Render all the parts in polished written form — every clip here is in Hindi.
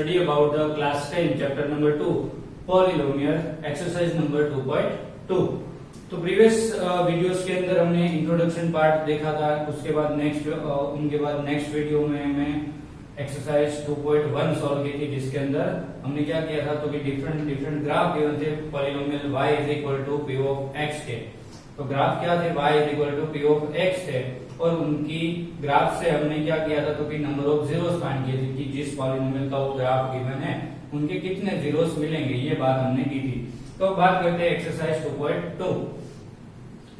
study about the class 10 chapter number 2 polynomial exercise number 2.2। तो प्रीवियस वीडियोस के अंदर हमने इंट्रोडक्शन पार्ट देखा था, उसके बाद नेक्स्ट वीडियो में हमें एक्सरसाइज 2.1 सॉल्व की थी, जिसके अंदर हमने क्या किया था तो कि डिफरेंट ग्राफ गिवन थे polynomial y is equal to p of x के। तो ग्राफ क्या थे, y is equal to p of x थे, और उनकी ग्राफ से हमने क्या किया था तो कि नंबर ऑफ जीरोस फाइंड किए थे कि जिस पॉलिनोमियल का वो ग्राफ गिवन है उनके कितने जीरोस मिलेंगे, ये बात हमने की थी। तो बात करते हैं एक्सरसाइज 2.2,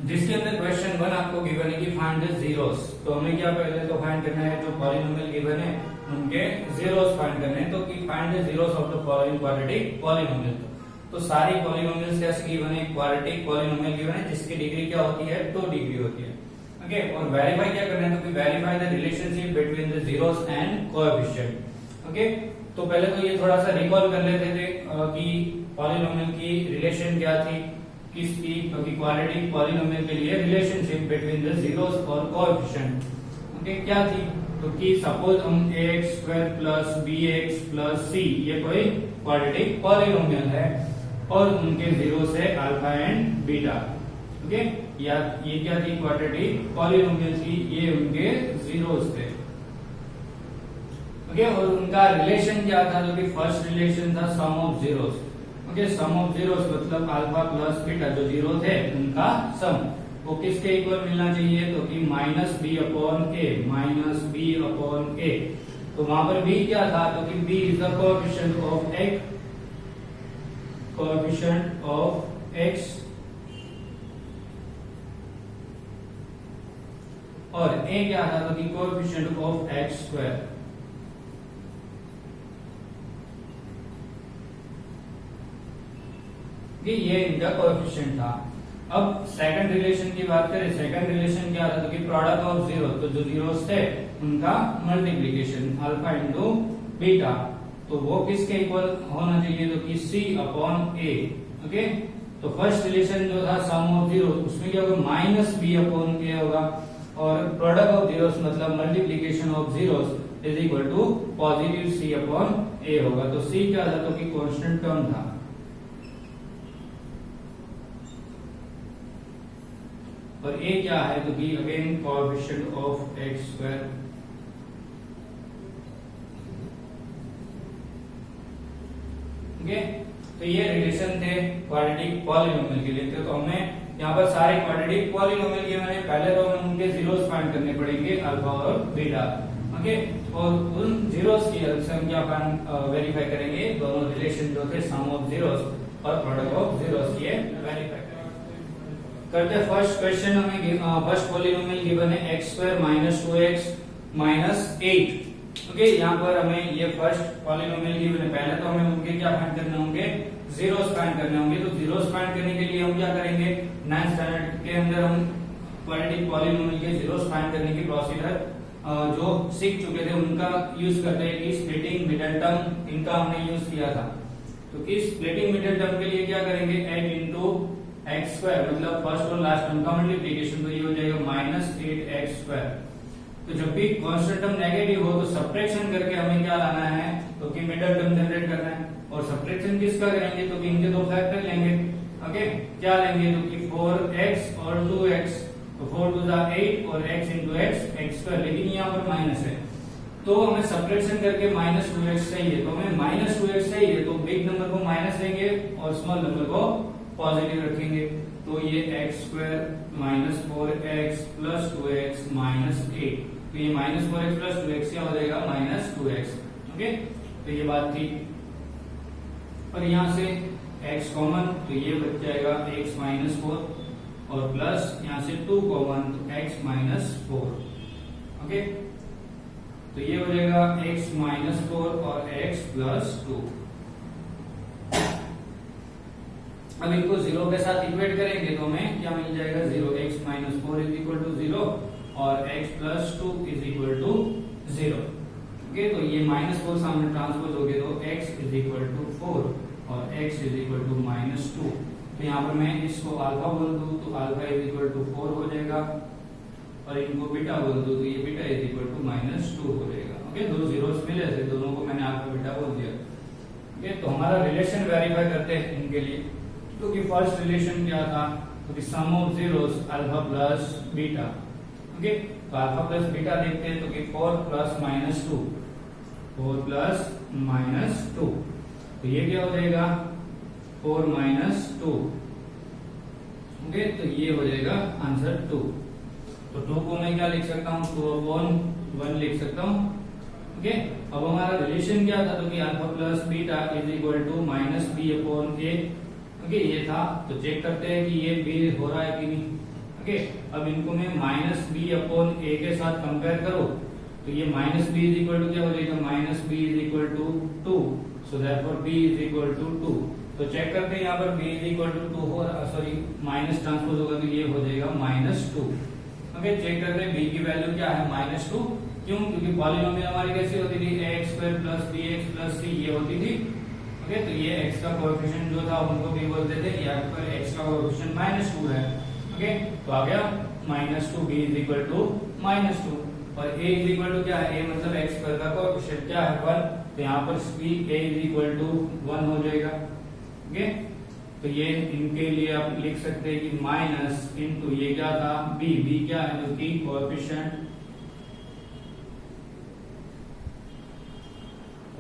जिसके अंदर क्वेश्चन 1 आपको गिवन है कि फाइंड द जीरोस। तो हमें क्या पहले तो फाइंड करना है जो पॉलिनोमियल गिवन है उनके जीरोस फाइंड करने हैं। तो कि find the zeros of the following quadratic polynomial. तो सारी पॉलिनोमियल्स कैसे गिवन है, क्वाड्रेटिक पॉलिनोमियल गिवन है जिसकी डिग्री क्या होती है, 2 डिग्री होती है। ओके, और वेरीफाई क्या करना है तो कि verify the relationship between the zeros and coefficient. Okay, तो पहले तो ये थोड़ा सा रिकॉल कर लेते थे कि पॉलिनोमियल की रिलेशन क्या थी किसकी, क्योंकि क्वाड्रेटिक पॉलिनोमियल के लिए रिलेशनशिप बिटवीन द जीरोस और कोएफिशिएंट ओके क्या थी, तो कि सपोज हम ax square plus bx plus c ये कोई क्वाड्रेटिक पॉलिनोमियल है और उनके जीरोस है अल्फा एंड बीटा। ओके, या ये क्या थी, क्वाड्रेटिक पॉलिनोमियल थी, ये उनके जीरोस थे। ओके, और उनका रिलेशन क्या था, जो कि फर्स्ट रिलेशन था sum of zeros. Okay, sum of zeros मतलब अल्फा प्लस बीटा जो जीरो थे उनका सम वो किसके इक्वल मिलना चाहिए, तो कि माइनस बी अपॉन ए। तो वहां पर b क्या था, तो कि b is the coefficient of x और a क्या था, तो कि कोएफिशिएंट ऑफ x स्क्वायर। ये इनका कोएफिशिएंट था। अब सेकंड रिलेशन की बात करें, सेकंड रिलेशन क्या था, तो कि प्रोडक्ट ऑफ जीरो, तो जो जीरोस थे उनका मल्टीप्लीकेशन अल्फा इंटू बीटा, तो वो किसके इक्वल होना चाहिए, तो कि c अपॉन a। ओके, तो फर्स्ट रिलेशन जो था सम ऑफ जीरो उसमें क्या होगा, माइनस b अपॉन a होगा, और प्रोडक्ट ऑफ जीरोस मतलब multiplication of zeros is equal to positive c upon a होगा। तो c क्या था, तो कि कांस्टेंट टर्म था, और a क्या है, तो कि again coefficient of x square. Okay, तो ये रिलेशन थे क्वाड्रेटिक पॉलिनोमियल के लिए। तो हमें यहाँ पर सारे क्वाड्रेटिक पॉलिनोमियल के मैंने पहले तो हमें उनके जीरोस फाइंड करने पड़ेंगे अल्फा और बीटा। ओके, और उन जीरोस की हेल्प से हम क्या वेरीफाई करेंगे, दोनों रिलेशन जो थे सम ऑफ जीरोस और प्रोडक्ट ऑफ जीरोस की वेरीफाई करते हैं। फर्स्ट क्वेश्चन हमें फर्स्ट पॉलिनोमियल गिवन है x square minus 2x minus 8। Okay, यहाँ पर हमें ये फर्स्ट पॉलिनोमियल गिवन है, पहले तो हमें उनके क्या फाइंड करने होंगे, जीरोस फाइंड करने होंगे। तो जीरोस फाइंड करने के लिए हम क्या करेंगे, 9th स्टैंडर्ड के अंदर हम क्वाड्रेटिक पॉलिनोमियल के जीरोस फाइंड करने की प्रोसीजर जो सीख चुके थे उनका यूज करते हैं कि स्प्लिटिंग मिडिल टर्म, इनका हमने यूज किया था। तो कि स्प्लिटिंग मिडिल टर्म के लिए क्या करेंगे, 8 इंटू एक्स स्क्वायर मतलब फर्स्ट और लास्ट टर्म का मल्टीप्लीकेशन, तो ये हो जाएगा माइनस 8x स्क्वायर। तो जब भी कांस्टेंट टर्म नेगेटिव हो तो सब्ट्रैक्शन करके हमें क्या लाना है, तो कि मिडिल टर्म जनरेट करना है, और सब्ट्रैक्शन किसका करेंगे, तो कि इनके दो फैक्टर लेंगे। ओके, क्या लेंगे, तो कि 4x और 2x, तो 4 2 8 और x इंटू x स्क्वायर, लेकिन यहाँ पर माइनस है तो हमें सब्ट्रैक्शन करके माइनस 2x चाहिए। तो हमें माइनस 2x चाहिए तो बिग नंबर को माइनस लेंगे और स्मॉल नंबर को पॉजिटिव रखेंगे। तो ये x square minus 4x plus 2x minus 8, तो ये माइनस 4x प्लस 2x क्या हो जाएगा, माइनस 2x। ओके, तो ये बात थी, और यहाँ से x कॉमन, तो ये बच जाएगा x माइनस 4 और प्लस यहाँ से 2 कॉमन, तो x माइनस 4। ओके, तो ये हो जाएगा x माइनस 4 और x प्लस 2। अब इनको जीरो के साथ इक्वेट करेंगे तो हमें क्या मिल जाएगा, 0 x minus 4 is equal to 0 और x plus 2 is equal to 0। Okay, तो ये माइनस 4 सामने ट्रांसपोज हो गए तो x इज इक्वल टू 4 और x is equal to minus 2। तो यहाँ पर मैं इसको अल्फा बोल दूं तो अल्फा इज इक्वल टू 4 हो जाएगा, और इनको बीटा बोल दूं तो ये beta is equal to minus 2 हो जाएगा। ओके, दो जीरोस मिले थे, दोनों को मैंने अल्फा बीटा बोल दिया। ओके, तो हमारा रिलेशन वेरीफाई करते हैं इनके लिए। तो कि फर्स्ट रिलेशन क्या था, तो कि sum of zeros alpha plus beta. Okay, तो अल्फा प्लस बीटा देखते हैं, तो कि 4 प्लस माइनस 2, 4 प्लस माइनस 2, तो ये क्या हो जाएगा 4 माइनस 2। ओके, तो ये हो जाएगा आंसर 2। तो 2 को मैं क्या लिख सकता हूँ, 2/1 लिख सकता हूँ। ओके, अब हमारा रिलेशन क्या था, तो कि alpha plus beta is equal to minus B upon A. Okay, ये था। तो चेक करते हैं कि ये बी हो रहा है कि नहीं। ओके, अब इनको मैं माइनस बी अपॉन ए के साथ कंपेयर करूं, तो ये minus B is equal to क्या हो जाएगा, minus B is equal to 2, so therefore b is equal to 2। तो चेक करते हैं यहाँ पर b इज इक्वल टू 2 हो, सॉरी माइनस ट्रांसपोज होगा, तो ये हो जाएगा -2। ओके, चेक करते हैं b की वैल्यू क्या है, -2। क्यों, क्योंकि पॉलिनोमियल हमारी कैसी होती थी, ax² plus bx plus c ये होती थी। ओके, तो ये x का कोएफिशिएंट जो था उनको भी बोलते थे, यहाँ पर x का कोएफिशिएंट -2 है। ओके, तो आ गया -2, b इज इक्वल टू -2, और a इज इक्वल टू क्या है, a मतलब x² का कोएफिशिएंट क्या है 1, तो यहाँ पर b a is equal to 1 हो जाएगा। ओके, तो ये इनके लिए आप लिख सकते हैं कि माइनस इनटू ये क्या था b क्या है, जो कि कोएफिशिएंट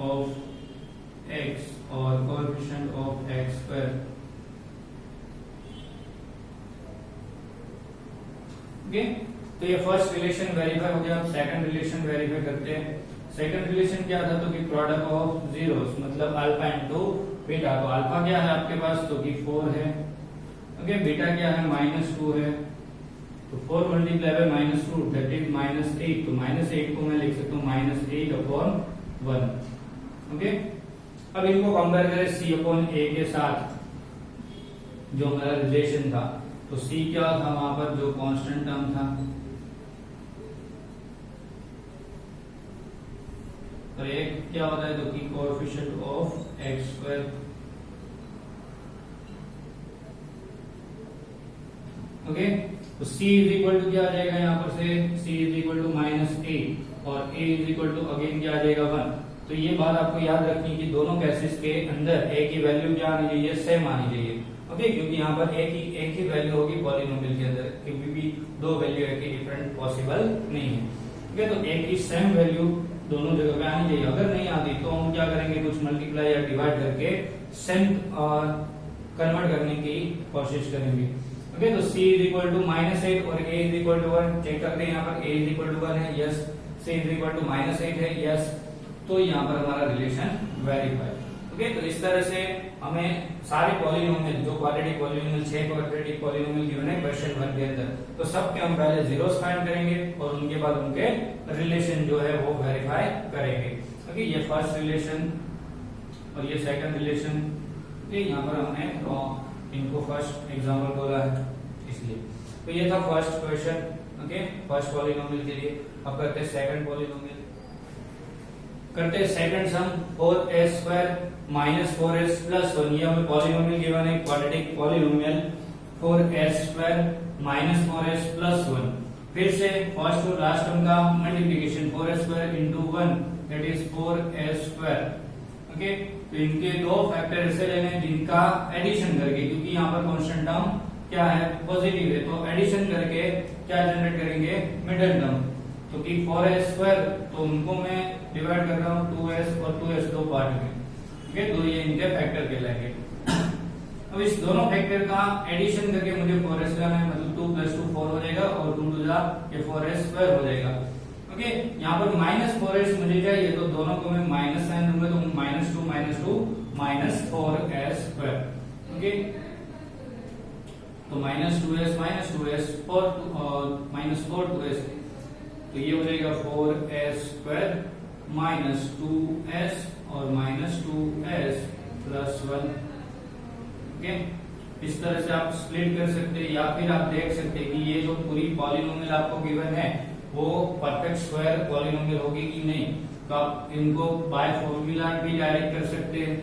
ऑफ x और कोएफिशिएंट ऑफ x²। ओके, तो ये फर्स्ट रिलेशन वेरीफाई हो गया। अब सेकंड रिलेशन वेरीफाई करते हैं। सेकंड रिलेशन क्या था, तो कि प्रोडक्ट ऑफ जीरोस मतलब अल्फा इनटू बीटा। तो अल्फा क्या है आपके पास, तो कि 4 है। ओके, बीटा क्या है -2 है, तो 4 मल्टीप्लाई बाय -2 दैट इज -8। तो -8 को मैं लिख सकता हूँ -8/1। ओके, अब इनको कंपेयर करें c अपॉन a के साथ जो हमारा रिलेशन था, तो c क्या था वहां पर, जो कांस्टेंट टर्म था, और एक क्या होता है, तो कि कोएफिशिएंट ऑफ x²। ओके, तो c इज इक्वल टू क्या आ जाएगा यहाँ पर से, c इज इक्वल टू -8 और a is equal to again क्या आ जाएगा 1। तो ये बात आपको याद रखनी कि दोनों केसेस के अंदर a की वैल्यू क्या आनी चाहिए, सेम आनी चाहिए। ओके, क्योंकि यहाँ पर एक ही वैल्यू होगी पॉलिनोमियल के अंदर, कभी भी दो वैल्यू एक ही डिफरेंट पॉसिबल नहीं है। ओके, तो एक ही सेम वैल्यू दोनों जगह पे आनी चाहिए। अगर नहीं आती तो हम क्या करेंगे, कुछ मल्टीप्लाई या डिवाइड करके सेम कन्वर्ट करने की कोशिश करेंगे। ओके, तो c इज इक्वल टू -8 और a is equal to 1। Check करते हैं, यहाँ पर a इज इक्वल टू 1 है, yes. c is equal to -8 है, यस। तो यहाँ पर हमारा रिलेशन वेरीफाई। ओके, तो इस तरह से हमें सारे पॉलिनोमियल जो quadratic polynomial 6 quadratic polynomial given है क्वेश्चन 1 के अंदर, तो सबके हम पहले जीरोस फाइंड करेंगे और उनके बाद उनके रिलेशन जो है वो वेरीफाई करेंगे। ओके, ये फर्स्ट रिलेशन और ये सेकंड रिलेशन। यहाँ पर हमने इनको फर्स्ट एग्जांपल बोला है इसलिए। तो ये था first question. Okay, first polynomial के लिए। अब करते हैं सेकंड पॉलिनोमियल। करते हैं सेकंड सम 4s² माइनस 4s प्लस 1। ये हमें पॉलिनोमियल गिवन है, quadratic polynomial 4s² minus 4s plus 1। फिर से फर्स्ट और लास्ट टर्म का multiplication 4s² into 1 that is 4s²। Okay, तो इनके दो फैक्टर ऐसे लेने हैं जिनका एडिशन करके, क्योंकि यहाँ पर कांस्टेंट टर्म क्या है, पॉजिटिव है, तो एडिशन करके क्या जनरेट करेंगे, मिडिल टर्म। तो कि 4s², तो उनको मैं डिवाइड कर रहा हूँ 2s और 2s दो पार्ट में। ओके, तो ये इनके फैक्टर कहलाएंगे। अब इस दोनों फैक्टर का एडिशन करके मुझे 4s करना है, मतलब 2 + 2 4 हो जाएगा और 2 2 ये 4s² हो जाएगा। ओके, यहाँ पर -4s मुझे चाहिए, तो दोनों को मैं माइनस साइन दूंगा, तो -2 -4s²। ओके, तो -2s -4 2s, तो ये हो जाएगा 4s² -2s और -2s प्लस 1। ओके, इस तरह से आप स्प्लिट कर सकते हैं, या फिर आप देख सकते हैं कि ये जो पूरी पॉलिनोमियल आपको गिवन है वो परफेक्ट स्क्वायर पॉलिनोमियल होगी कि नहीं। तो आप इनको बाय फॉर्मूला भी डायरेक्ट कर सकते हैं,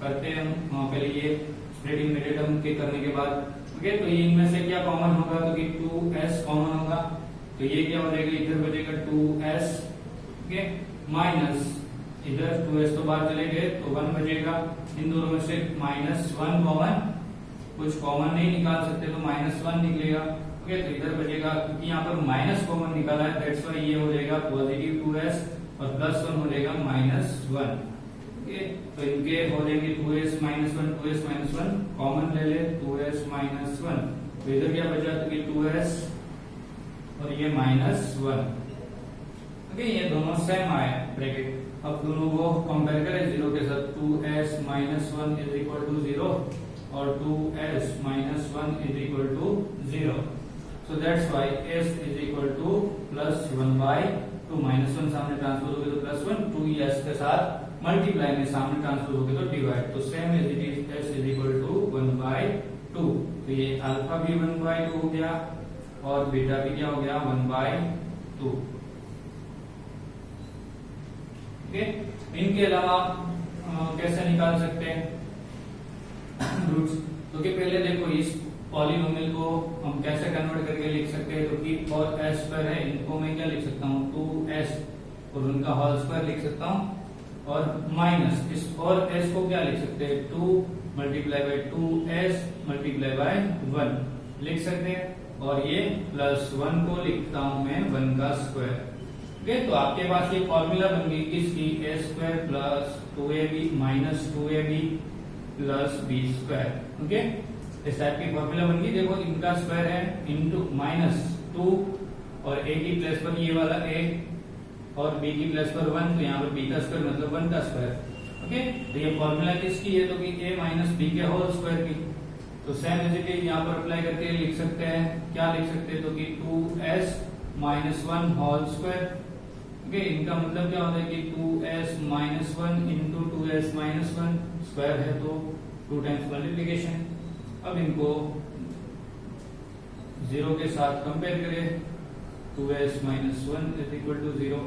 करते हैं हम पहले ये स्प्लिटिंग मिडिल टर्म के करने के बाद। ओके, तो ये इनमें से क्या कॉमन होगा, तो कि 2s कॉमन होगा, तो ये क्या हो जाएगा, इधर बचेगा 2s। ओके, माइनस इधर 2s तो बाहर चले गए तो 1 बचेगा। इन दोनों में से -1 कॉमन, कुछ कॉमन नहीं निकाल सकते तो -1 निकलेगा। ओके, तो इधर बचेगा, क्योंकि यहाँ पर माइनस कॉमन निकाला है दैट्स व्हाई ये हो जाएगा पॉजिटिव 2s और +1 हो जाएगा -1। ओके, तो इनके हो जाएंगे 2s -1 कॉमन ले ले 2s -1, तो इधर क्या बचा तो कि 2s और ये -1। ओके, ये दोनों सेम आए ब्रैकेट। अब दोनों को कंपेयर करें 0 के साथ, 2s -1 इज इक्वल टू 0 और 2s -1 is equal to 0। So that's why s is equal to +1/2। -1 सामने ट्रांसफर हो गया तो +1, 2s के साथ मल्टीप्लाई में सामने ट्रांसफर हो गया तो डिवाइड, तो same as it is s is equal to 1/2। तो ये अल्फा भी 1/2 हो गया और बीटा भी क्या हो गया 1/2। ओके, इनके अलावा कैसे निकाल सकते हैं रूट्स? तो कि पहले देखो इस पॉलिनोमियल को हम कैसे कन्वर्ट करके लिख सकते हैं, तो कि और s स्क्वायर है, इनको मैं क्या लिख सकता हूँ 2s और उनका होल स्क्वायर लिख सकता हूँ, और माइनस इस और s को क्या लिख सकते हैं 2 × 2s × 1 लिख सकते हैं, और ये +1 को लिखता हूं मैं 1 का स्क्वायर। ओके, तो आपके पास ये फॉर्मूला बन गई किसकी a² + 2ab - 2ab + b²। Okay, इस टाइप की फॉर्मूला बन गई। देखो इनका स्क्वायर है इनटू -2 और a की प्लेस पर ये वाला a और b की प्लेस पर 1, तो यहाँ पर b का स्क्वायर मतलब 1 का स्क्वायर। ओके, तो ये फॉर्मूला किसकी है तो कि a - b के होल स्क्वायर की। तो सेम एज इट इज यहाँ पर अप्लाई करके लिख सकते हैं, क्या लिख सकते हैं तो कि 2s - 1 होल स्क्वायर। ओके, इनका मतलब क्या होता है कि 2s - 1 इंटू 2s - 1 स्क्वायर है तो 2 टाइम्स मल्टीप्लीकेशन। अब इनको 0 के साथ कंपेयर करें, 2s - 1 is equal to 0।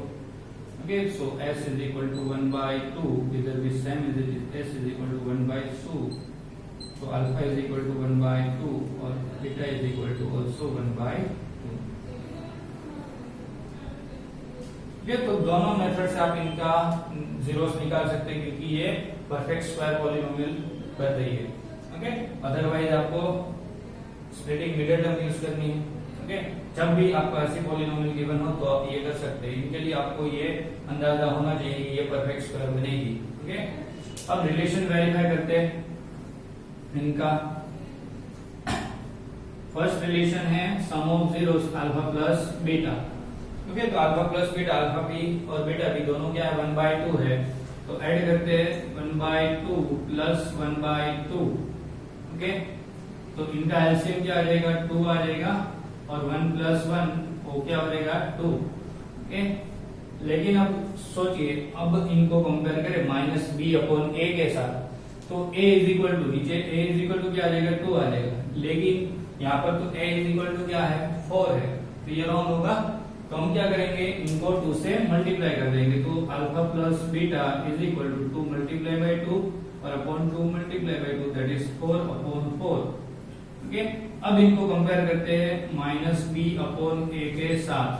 Okay, so s is equal to 1/2, इधर भी same is it is s is equal to 1/2, तो अल्फा इज इक्वल टू 1/2 और beta is equal to also 1/2। ये तो दोनों मेथड से आप इनका जीरोस निकाल सकते हैं, क्योंकि ये परफेक्ट स्क्वायर पॉलिनोमियल कर रही है। ओके, अदरवाइज आपको स्प्लिटिंग मिडिल टर्म यूज करनी है। ओके, जब भी आपको ऐसी पॉलिनोमियल गिवन हो तो आप ये कर सकते हैं। इनके लिए आपको ये अंदाजा होना चाहिए कि ये परफेक्ट स्क्वायर बनेगी। ओके, अब रिलेशन वेरीफाई करते हैं इनका। फर्स्ट रिलेशन है sum of zeros alpha plus beta. Okay, तो अल्फा प्लस बीटा, अल्फा भी और बीटा भी दोनों क्या है 1/2 है, तो ऐड करते हैं 1/2 प्लस 1/2। ओके, तो इनका एलसीएम क्या आ जाएगा 2 आ जाएगा, और 1 + 1 वो क्या हो जाएगा 2। ओके, लेकिन अब सोचिए, अब इनको कंपेयर करें -b/a के साथ, तो a इज इक्वल टू नीचे a इज इक्वल टू क्या आ जाएगा 2 आ जाएगा, लेकिन यहाँ पर तो a इज इक्वल टू क्या है 4 है, तो ये रॉन्ग होगा। तो हम क्या करेंगे, इनको 2 से मल्टीप्लाई कर देंगे, तो alpha plus beta is equal to 2 × 2 और अपॉन 2 × 2 दैट इज 4/4। ओके, अब इनको कंपेयर करते हैं -b/a के साथ।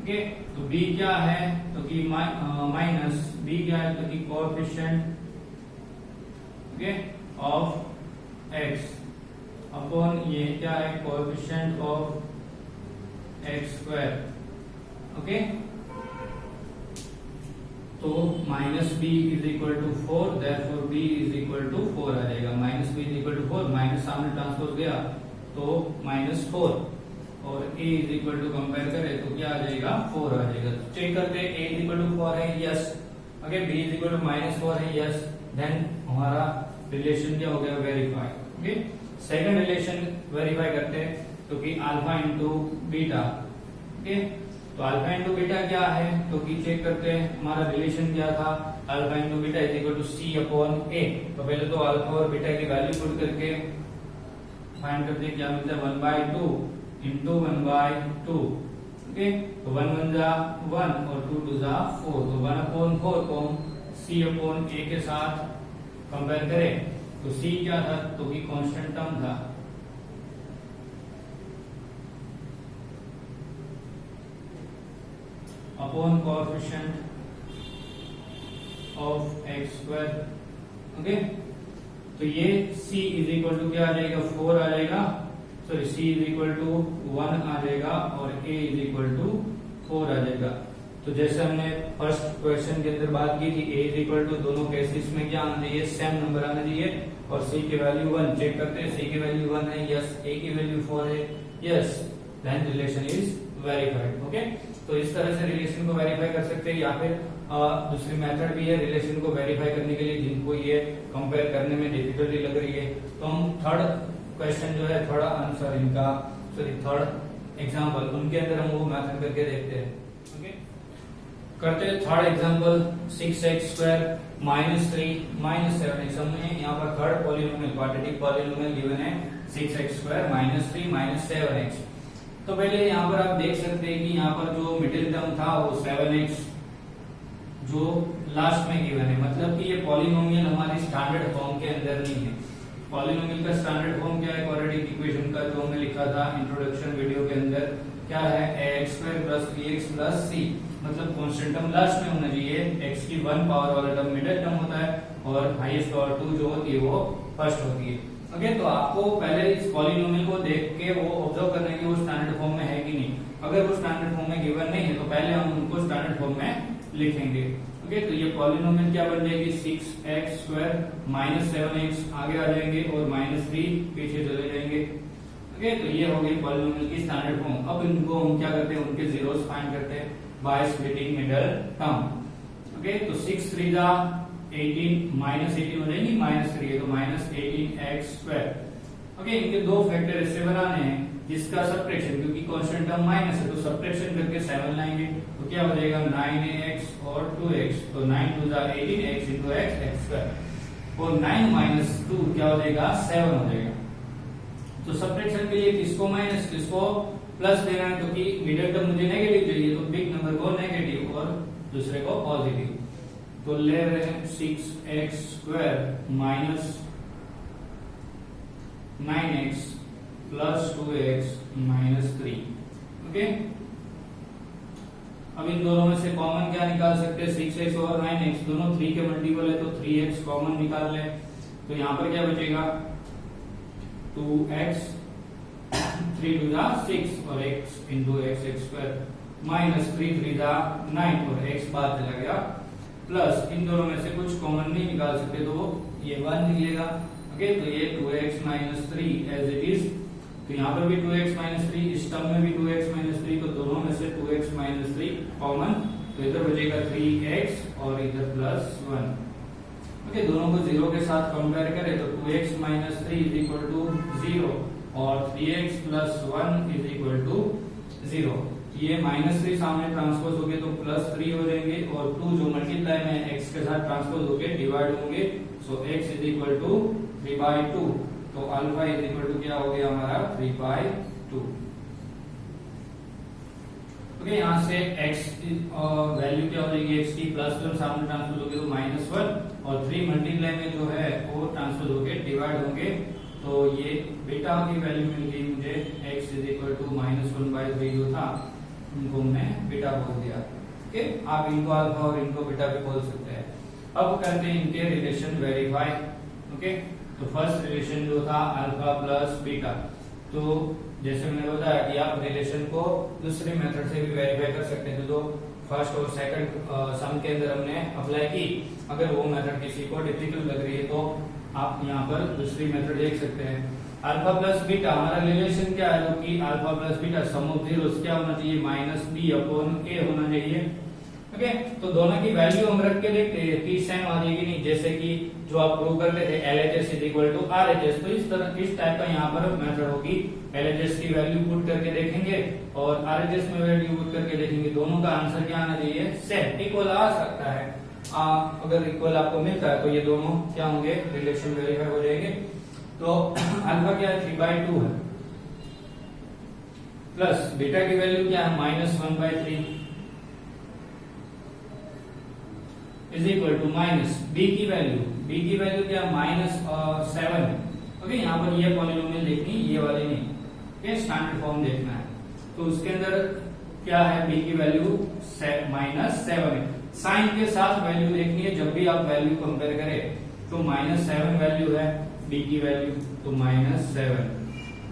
ओके, तो b क्या है तो कि माइनस b क्या है तो कि कोएफिशिएंट ऑफ x अपॉन ये क्या है कोएफिशिएंट ऑफ x²। ओके, तो -b is equal to 4, therefore b is equal to 4 आ जाएगा। -b is equal to 4, minus सामने ट्रांसपोज गया तो -4, और a is equal to compare करें तो क्या आ जाएगा 4 आ जाएगा। चेक करते हैं, a इज इक्वल टू 4 है, yes. Okay, b is equal to -4 है, यस। देन हमारा रिलेशन क्या हो गया verify. Okay, second relation verify करते हैं, तो कि अल्फा इंटू बीटा। ओके, तो अल्फा इंटू बीटा क्या है तो कि चेक करते हैं, हमारा रिलेशन क्या था alpha into beta is equal to c/a। तो पहले तो अल्फा और बीटा की वैल्यू पुट करके फाइंड करते हैं, क्या मिलता है 1/2 इंटू 1/2। ओके, तो 1 1 जा 1 और 2 2 जा 4, तो 1/4 को c/a के साथ कंपेयर करें तो c क्या था तो कि कांस्टेंट टर्म था, upon coefficient of x square. Okay, तो ये c इज इक्वल टू क्या आ जाएगा 4 आ जाएगा, sorry c is equal to 1 आ जाएगा और a इज इक्वल टू 4 आ जाएगा। तो जैसे हमने फर्स्ट क्वेश्चन के अंदर बात की थी, a इज इक्वल टू दोनों केसेस में क्या आना चाहिए, सेम नंबर आना चाहिए और c की वैल्यू 1 चेक करते हैं, c की वैल्यू 1 है, यस, a की वैल्यू 4 है, yes, then relation is verified. Okay, तो इस तरह से रिलेशन को वेरीफाई कर सकते हैं, या फिर दूसरी मेथड भी है रिलेशन को वेरीफाई करने के लिए जिनको ये कंपेयर करने में डिफिकल्टी लग रही है। तो हम थर्ड क्वेश्चन जो है, थर्ड आंसर इनका, सॉरी थर्ड एग्जांपल, उनके अंदर हम वो मेथड करके देखते हैं। ओके, करते हैं थर्ड एग्जांपल, 6x² -3 7x। हमने यहाँ पर third polynomial, quadratic polynomial given है 6x² -3 7x। तो पहले यहाँ पर आप देख सकते हैं कि यहाँ पर जो मिडिल टर्म था वो 7x जो लास्ट में गिवन है, मतलब कि ये पॉलिनोमियल हमारी स्टैंडर्ड फॉर्म के अंदर नहीं है। पॉलिनोमियल का स्टैंडर्ड फॉर्म क्या है, क्वाड्रेटिक इक्वेशन का, जो हमने लिखा था इंट्रोडक्शन वीडियो के अंदर, क्या है, ax² + bx + c, मतलब कांस्टेंट टर्म लास्ट में होना चाहिए, x की 1 पावर वाला टर्म मिडिल टर्म होता है और हाईएस्ट पावर 2 जो होती है वो फर्स्ट होती है। ओके, तो आपको पहले इस पॉलिनोमियल को देख के वो ऑब्जर्व करना है कि वो स्टैंडर्ड फॉर्म में है कि नहीं। अगर वो स्टैंडर्ड फॉर्म में गिवन नहीं है तो पहले हम उनको स्टैंडर्ड फॉर्म में लिखेंगे। ओके, तो ये पॉलिनोमियल क्या बन जाएगी, 6x² -7x आगे आ जाएंगे और -3 पीछे चले जाएंगे। ओके, तो ये हो गई पॉलिनोमियल की स्टैंडर्ड फॉर्म। अब इनको हम क्या करते हैं, उनके जीरोस फाइंड करते हैं by splitting middle term. Okay, तो 6 3 जा 18 -18 हो जाएगी, -3 है तो -18x²। ओके, इनके दो फैक्टर ऐसे बनाने हैं जिसका सब्ट्रैक्शन, क्योंकि कांस्टेंट टर्म माइनस है तो सब्ट्रैक्शन करके 7 लाएंगे, तो क्या हो जाएगा 9x और 2x, तो 9 2 जा 18x × x² और 9 - 2 क्या हो जाएगा 7 हो जाएगा। तो सब्ट्रैक्शन के लिए किसको माइनस किसको प्लस देना है, क्योंकि मिडिल टर्म मुझे नेगेटिव चाहिए, तो बिग नंबर को नेगेटिव और दूसरे को पॉजिटिव। तो ले रहे हैं 6x² -9x + 2x -3। ओके, अब इन दोनों में से कॉमन क्या निकाल सकते हैं, 6x और 9x दोनों 3 के मल्टीपल है तो 3x कॉमन निकाल लें। तो यहाँ पर क्या बचेगा 2x, 3 2 जा 6 और x × x² -3 3 जा 9 और x बाहर चला गया, प्लस इन दोनों में से कुछ कॉमन नहीं निकाल सकते तो ये 1 निकलेगा। ओके, तो ये 2x -3 एज इट इज, तो यहाँ पर भी 2x -3, इस टर्म में भी 2x -3, तो दोनों में से 2x -3 कॉमन, तो इधर बचेगा 3x और इधर +1। ओके, दोनों को 0 के साथ कंपेयर करें तो 2x -3 = 0 और 3x + 1 = 0। ये -3 सामने ट्रांसपोज होंगे तो +3 हो जाएंगे और 2 जो मल्टीप्लाई में x के साथ ट्रांसपोज होके डिवाइड होंगे, सो x = 3/2, तो अल्फा = क्या हो गया हमारा 3/2। ओके, यहाँ से x वैल्यू क्या हो जाएगी, x की +1 सामने ट्रांसपोज होगी तो -1 और 3 मल्टीप्लाई में जो है वो ट्रांसपोज होके डिवाइड होंगे, तो ये बीटा की वैल्यू मिल गई मुझे, x = -1/3 जो था उनको हमने बीटा बोल दिया। ओके, आप इनको अल्फा और इनको बीटा भी बोल सकते हैं। अब करते हैं इनके रिलेशन वेरीफाई। ओके, तो फर्स्ट रिलेशन जो था अल्फा + बीटा, तो जैसे मैंने बताया कि आप रिलेशन को दूसरे मेथड से भी वेरीफाई कर सकते हैं, तो फर्स्ट और सेकंड सम के अंदर हमने अप्लाई की। अगर वो मेथड किसी को डिफिकल्ट लग रही है तो आप यहाँ पर दूसरी मेथड देख सकते हैं। अल्फा + बीटा, हमारा रिलेशन क्या है, जो कि alpha + beta sum of zeros क्या होना चाहिए, -b/a होना चाहिए। ओके, तो दोनों की वैल्यू हम रख के देखते हैं कि सेम आ जाएगी नहीं, जैसे कि जो आप प्रूव करते थे LHS = RHS, तो इस तरह इस टाइप का यहाँ पर मेथड होगी। LHS की वैल्यू पुट करके देखेंगे और RHS में वैल्यू पुट करके देखेंगे, दोनों का आंसर क्या आना चाहिए, सेम इक्वल आ सकता है। अगर इक्वल आपको मिलता है तो ये दोनों क्या होंगे, रिलेशन वेरीफाई हो जाएंगे। तो अल्फा क्या है 3/2 है, प्लस बीटा की वैल्यू क्या है -1/3 = माइनस b की वैल्यू क्या -7 है। ओके, यहाँ पर ये पॉलिनोमियल देखनी, ये वाली नहीं, ओके, स्टैंडर्ड फॉर्म देखना है। तो उसके अंदर क्या है, b की वैल्यू -7 है। साइन के साथ वैल्यू देखनी है जब भी आप वैल्यू कंपेयर करें। तो -7 वैल्यू है b की वैल्यू, तो -7।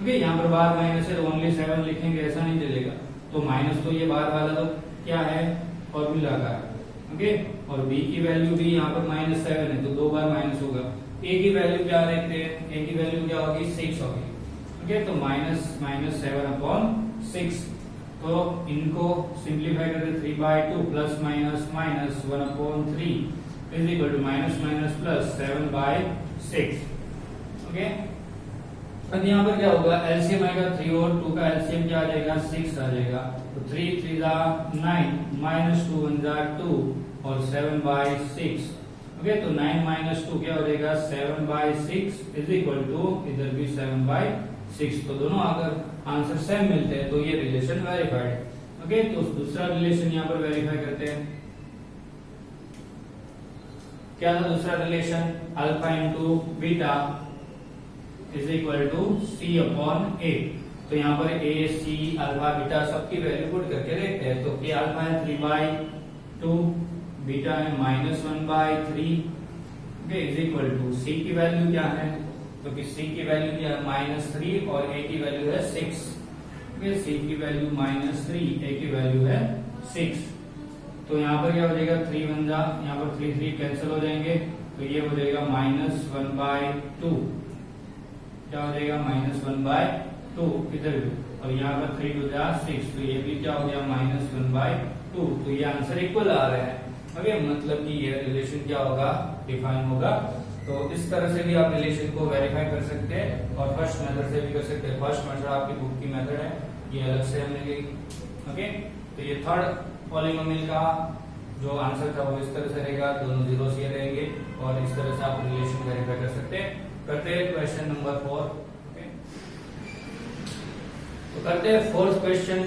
ओके, यहाँ पर बाहर माइनस है तो ओनली 7 लिखेंगे, ऐसा नहीं चलेगा। तो माइनस तो ये बाहर वाला तो क्या है, फॉर्मूला का है। ओके, और b की वैल्यू भी यहाँ पर -7 है तो 2 बार माइनस होगा। a की वैल्यू क्या देखते हैं, a की वैल्यू क्या होगी, 6 होगी। ओके, तो -7/6। तो इनको सिंप्लीफाई करते 3/2 plus minus minus 1/3 is equal to minus minus plus 7/6। Okay, अब यहाँ पर क्या होगा, एलसीएम आएगा 3 और 2 का एलसीएम क्या आ जाएगा, 6 आ जाएगा। तो 3 3 9 -2 1 2 और 7/6। ओके, तो 9 - 2 क्या हो जाएगा, 7/6 इज इक्वल टू इधर भी 7/6। तो दोनों अगर आंसर सेम मिलते हैं तो ये रिलेशन वेरीफाइड। ओके, तो दूसरा रिलेशन यहाँ पर वेरीफाई करते हैं। क्या था दूसरा relation, alpha into beta is equal to C/A। तो यहाँ पर A, C, अल्फा, बीटा सबकी वैल्यू पुट करके देखते हैं। तो A अल्फा है 3/2, बीटा है -1/3 इज इक्वल टू C की वैल्यू क्या है, क्योंकि C की वैल्यू क्या है -3 और A की वैल्यू है 6। C की वैल्यू -3, A की वैल्यू है 6। तो यहाँ पर क्या हो जाएगा, 3 1 जा, यहाँ पर 3 3 कैंसिल हो जाएंगे। तो ये हो जाएगा -1/2, क्या हो जाएगा -1/2 इधर भी, और यहाँ पर 3 2 जा 6, तो ये भी क्या हो गया -1/2। तो ये आंसर इक्वल आ रहा है। ओके, मतलब कि ये रिलेशन क्या होगा, डिफाइन होगा। तो इस तरह से भी आप रिलेशन को वेरीफाई कर सकते हैं और फर्स्ट मेथड से भी कर सकते हैं। फर्स्ट मेथड आपकी बुक की मेथड है, ये अलग से हमने ली। ओके, तो ये थर्ड पॉलिनोमियल का जो आंसर था वो इस तरह से रहेगा, दोनों जीरोस ये रहेंगे और इस तरह से आप रिलेशन वेरीफाई कर सकते हैं। करते हैं क्वेश्चन नंबर 4। तो करते हैं फोर्थ क्वेश्चन,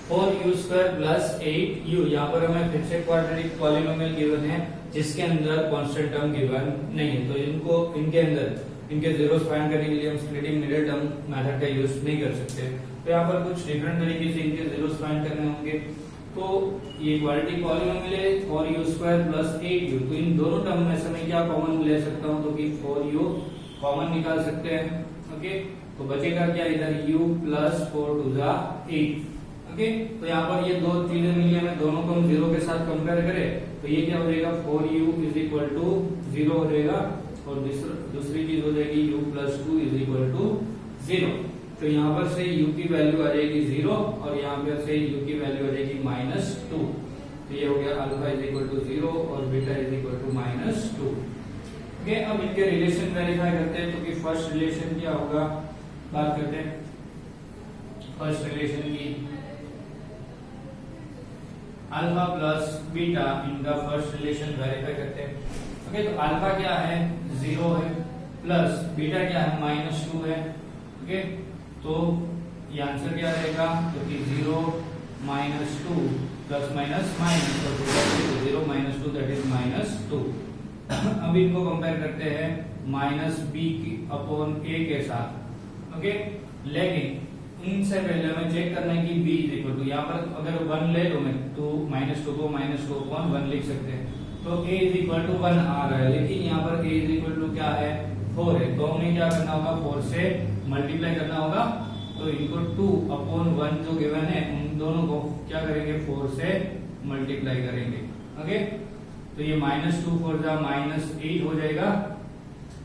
4u² + 8u। यहाँ पर हमें फिर से क्वाड्रेटिक पॉलिनोमियल गिवन है जिसके अंदर कांस्टेंट टर्म गिवन नहीं है। तो इनको इनके अंदर इनके जीरोस फाइंड करने के लिए हम स्प्लिटिंग मिडिल टर्म मेथड का यूज नहीं कर सकते। तो यहाँ पर कुछ डिफरेंट तरीके से इनके जीरोस फाइंड करने होंगे। तो ये क्वाड्रेटिक पॉलिनोमियल है 4u² + 8u। तो इन दोनों टर्म में से मैं क्या कॉमन ले सकता हूँ, तो कि 4u कॉमन निकाल सकते हैं। ओके, तो बचेगा क्या, इधर u + 4 2 8। ओके, तो यहाँ पर ये दो चीजें मिली हमें, दोनों को हम 0 के साथ कंपेयर करें तो ये क्या हो जाएगा, 4u = 0 हो जाएगा और दूसरी चीज हो जाएगी u + 2 = 0। तो यहाँ पर से u की वैल्यू आ जाएगी 0 और यहाँ पर से u की वैल्यू आ जाएगी -2। तो ये हो गया अल्फा = 0 और बीटा = -2। ओके, अब इनके रिलेशन वेरीफाई करते हैं। तो कि फर्स्ट रिलेशन क्या होगा, बात करते हैं फर्स्ट रिलेशन की। अल्फा प्लस बीटा, इनका फर्स्ट रिलेशन वेरीफाई करते हैं। ओके, तो अल्फा क्या है, 0 है, प्लस बीटा क्या है, -2 है। ओके, तो ये आंसर क्या रहेगा, तो कि 0 -2 प्लस माइनस माइनस, तो 0 -2 दैट इज -2। अब इनको कंपेयर करते हैं -b/a के साथ। ओके, लेकिन इनसे पहले हमें चेक करना है कि b = यहाँ पर अगर 1 ले लो मैं तो -2 को -2/1 लिख सकते हैं। तो a = 1 आ रहा है, लेकिन यहाँ पर a = क्या है, 4 है। तो हमें क्या करना होगा, 4 से मल्टीप्लाई करना होगा। तो इनको 2/1 जो गिवन है उन दोनों को क्या करेंगे, 4 से मल्टीप्लाई करेंगे। ओके, तो ये -2 4 जा -8 हो जाएगा।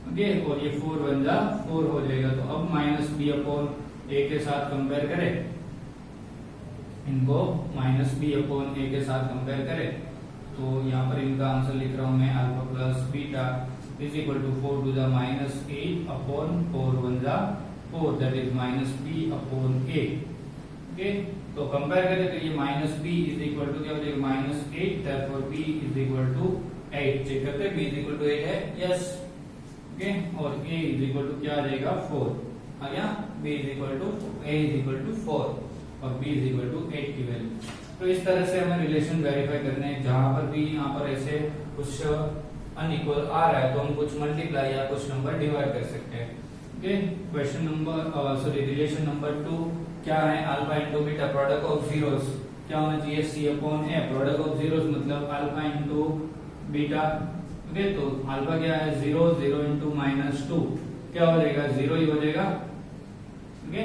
ओके, और ये 4 1 जा 4 हो जाएगा। तो अब -b/a के साथ कंपेयर करें, इनको -b/a के साथ कंपेयर करें तो यहाँ पर इनका आंसर लिख रहा हूं मैं, अल्फा प्लस बीटा = 4 2 जा -8/4 1 जा 4 दैट इज -b/a। ओके, तो कंपेयर करें तो ये -b = क्या हो जाएगा, -8, therefore b = 8। चेक करते हैं, b = 8 है, यस। ओके, और a = क्या आ जाएगा, 4 आ गया। b = 4 और b = 8 की वैल्यू। तो इस तरह से हमें रिलेशन वेरीफाई करने हैं। जहां पर भी यहाँ पर ऐसे कुछ अनइक्वल आ रहा है तो हम कुछ मल्टीप्लाई या कुछ नंबर डिवाइड कर सकते हैं। Okay, question number relation number 2 क्या है, alpha into beta product of zeros क्या होना चाहिए, C upon A, product of zeros मतलब अल्फा इंटू बीटा। ओके, तो अल्फा क्या है 0, 0 इंटू -2 क्या हो जाएगा, 0 ही हो जाएगा। ओके,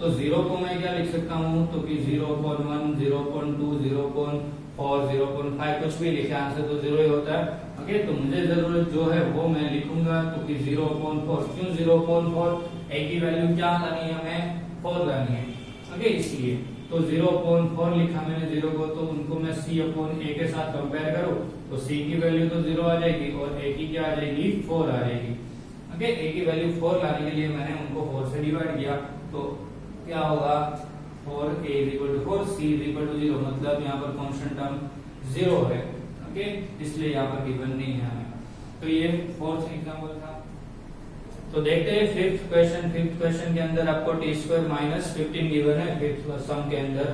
तो 0 को मैं क्या लिख सकता हूँ, तो कि 0.1, 0.2, 0.4, 0.5 कुछ भी लिखे, आंसर तो 0 ही होता है। ओके, तो मुझे जरूरत जो है वो मैं लिखूंगा, तो कि 0.4, क्यों 0.4, ए की वैल्यू क्या लानी है, हमें 4 लानी है। ओके, इसलिए तो 0.4 लिखा मैंने 0 को, तो उनको मैं c अपॉन ए के साथ कंपेयर करूं तो c की वैल्यू तो 0 आ जाएगी और a की क्या आ जाएगी, 4 आ जाएगी। ओके, a की वैल्यू 4 लाने के लिए मैंने उनको 4 से डिवाइड किया, तो क्या होगा 4a = 4, c = 0, मतलब यहाँ पर कांस्टेंट टर्म 0 है। ओके, इसलिए यहाँ पर गिवन नहीं है हमें। तो ये फोर्थ एग्जांपल था। तो देखते हैं फिफ्थ क्वेश्चन। फिफ्थ क्वेश्चन के अंदर आपको t² - 15 गिवन है फिफ्थ सम के अंदर।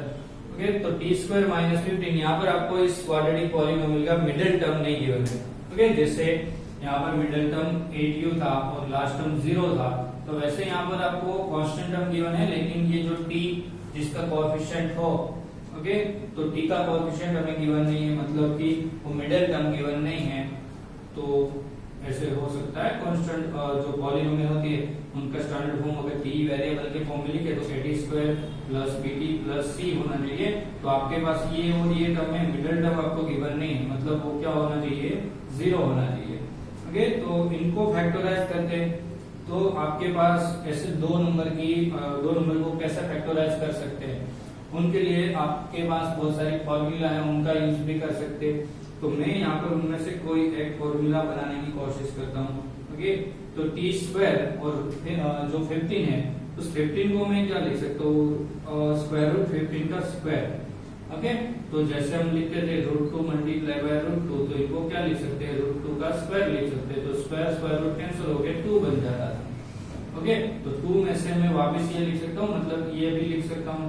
ओके, तो t² - 15 यहाँ पर आपको इस क्वाड्रेटिक पॉलिनोमियल का मिडिल टर्म नहीं गिवन है। ओके, जैसे यहाँ पर मिडिल टर्म 8u था और लास्ट टर्म 0 था, तो वैसे यहाँ पर आपको कांस्टेंट टर्म गिवन है, लेकिन ये जो t जिसका कोएफिशिएंट हो, ओके, तो t का कोएफिशिएंट हमें गिवन नहीं है, मतलब कि वो मिडिल टर्म गिवन नहीं है। तो ऐसे हो सकता है कांस्टेंट जो पॉलिनोमियल होती है उनका स्टैंडर्ड फॉर्म अगर t वेरिएबल के फॉर्म में लिखे तो a² + bt + c होना चाहिए। तो आपके पास ये और ये टर्म है, मिडिल टर्म आपको गिवन नहीं है, मतलब वो क्या होना चाहिए, 0 होना चाहिए। ओके, तो इनको फैक्टराइज करते हैं, तो आपके पास ऐसे दो नंबर को कैसे फैक्टराइज कर सकते हैं, उनके लिए आपके पास बहुत सारी फॉर्मूला है, उनका यूज भी कर सकते हैं। तो मैं यहाँ पर उनमें से कोई एक फॉर्मूला बनाने की कोशिश करता हूँ। ओके, तो t² और जो 15 है उस 15 को मैं क्या लिख सकता हूँ, √15 का स्क्वायर। ओके, तो जैसे हम लिखते थे √2 × √2, तो इनको क्या लिख सकते हैं, √2 का स्क्वायर लिख सकते हैं, तो स्क्वायर रूट कैंसिल हो गया, 2 बन जाता था। ओके, तो 2 में से मैं वापस ये लिख सकता हूँ, मतलब ये भी लिख सकता हूँ।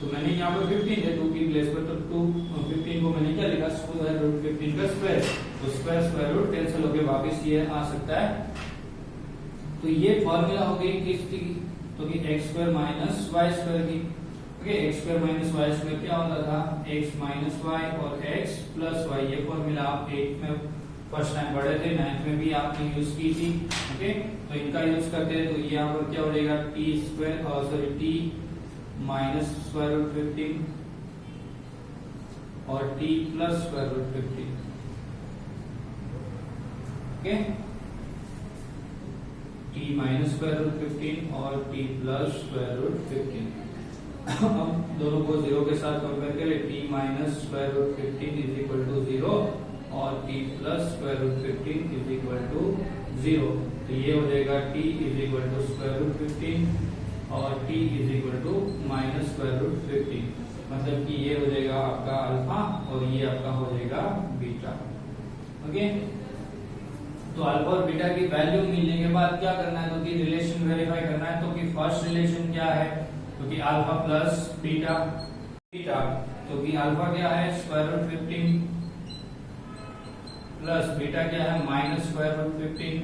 तो मैंने यहाँ पर 15 है 2 की प्लेस पर, तो 15 को मैंने क्या लिखा, √15 का स्क्वायर, तो स्क्वायर रूट कैंसिल होकर वापस ये आ सकता है। तो ये फॉर्मूला हो गई किसकी, तो कि x² - y² की। ओके, x² - y² क्या होता था, x - y और x + y, ये फॉर्मूला आप 8 में फर्स्ट टाइम पढ़े थे, 9th में भी आपने यूज की थी। ओके, तो इनका यूज करते हैं, तो ये यहाँ पर क्या हो जाएगा, t -√15 और t + √15। ओके, t -√15 और t + √15। अब दोनों को 0 के साथ कंपेयर करें, t -√15 = 0 और t + √15 = 0। तो ये हो जाएगा t √15 और t -√15, मतलब कि ये हो जाएगा आपका अल्फा और ये आपका हो जाएगा बीटा। ओके, तो अल्फा और बीटा की वैल्यू मिलने के बाद क्या करना है, तो कि रिलेशन वेरीफाई करना है। तो कि फर्स्ट रिलेशन क्या है, तो कि अल्फा प्लस बीटा, तो कि अल्फा क्या है √15 प्लस बीटा क्या है -√15।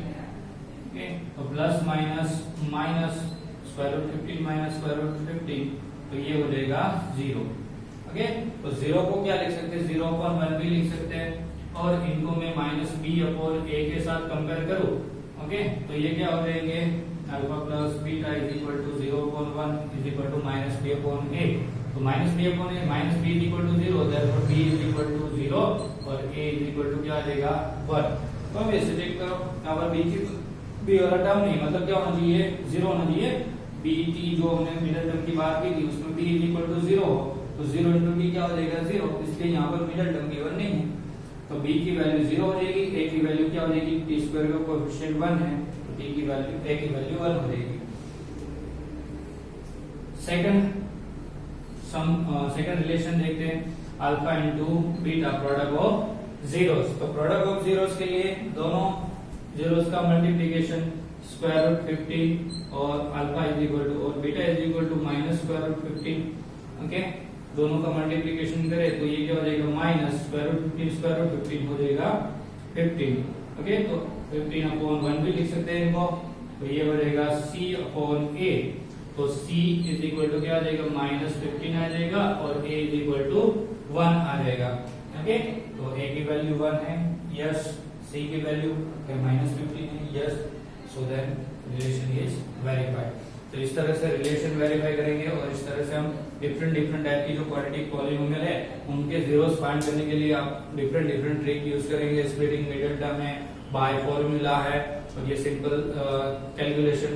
ओके, तो प्लस माइनस √15 √15, तो ये हो जाएगा 0। ओके, तो 0 को क्या लिख सकते हैं, 0/1 भी लिख सकते हैं, और इनको मैं -b/a के साथ कंपेयर करूं। ओके, तो ये क्या हो जाएंगे, अल्फा प्लस बीटा = 0/1 -b/a, तो -b/a -b = 0, therefore b = 0 और a = क्या आ जाएगा 1। तो अब ऐसे चेक करो, यहाँ पर b वाला टर्म नहीं, मतलब क्या होना चाहिए, 0 होना चाहिए। bt जो हमने मिडिल टर्म की बात की थी उसमें b = 0 हो, तो 0 × b क्या हो जाएगा 0, इसलिए यहाँ पर मिडिल टर्म गिवन नहीं है, तो b की वैल्यू 0 हो जाएगी, a की वैल्यू क्या हो जाएगी, t² का कोएफिशिएंट 1 है, तो a की वैल्यू 1 हो जाएगी। सेकंड रिलेशन देखते हैं, alpha into beta, product of zeros. तो प्रोडक्ट ऑफ जीरोस के लिए दोनों जीरोस का मल्टीप्लिकेशन √15 और अल्फा और बीटा -√15। ओके, दोनों का मल्टीप्लिकेशन करें तो ये क्या हो जाएगा, -√15 हो जाएगा 15। ओके, तो 15/1 भी लिख सकते हैं इनको, तो ये हो जाएगा c/a। तो c इज इक्वल टू क्या आ जाएगा, -15 आ जाएगा और a इज इक्वल टू 1 आ जाएगा। ओके, तो a की वैल्यू 1 है, यस। c की वैल्यू -15 है, yes. So then relation is verified. तो इस तरह से रिलेशन वेरीफाई करेंगे और इस तरह से हम डिफरेंट टाइप की जो क्वाड्रेटिक पॉलिनोमियल है उनके जीरोस फाइंड करने के लिए आप डिफरेंट ट्रिक यूज करेंगे। स्प्लिटिंग मिडिल टर्म है, बाय फॉर्मूला है, और ये सिंपल कैलकुलेशन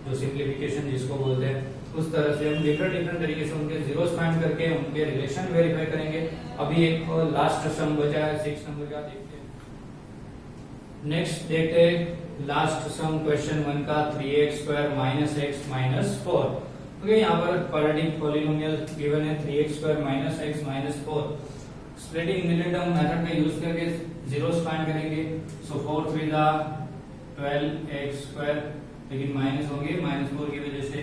जो सिंप्लीफिकेशन जिसको बोलते हैं, उस तरह से हम डिफरेंट तरीके से उनके जीरोस फाइंड करके उनके रिलेशन वेरीफाई करेंगे। अभी एक लास्ट सम बचा है 6 नंबर का, देखते हैं। नेक्स्ट देखते हैं लास्ट सम क्वेश्चन 1 का, 3x² - x - 4। ओके, यहाँ पर क्वाड्रेटिक पॉलिनोमियल गिवन है 3x² - x - 4। Splitting middle term method का यूज करके जीरोस फाइंड करेंगे। सो 4 3 12x², लेकिन माइनस होंगे -4 की वजह से।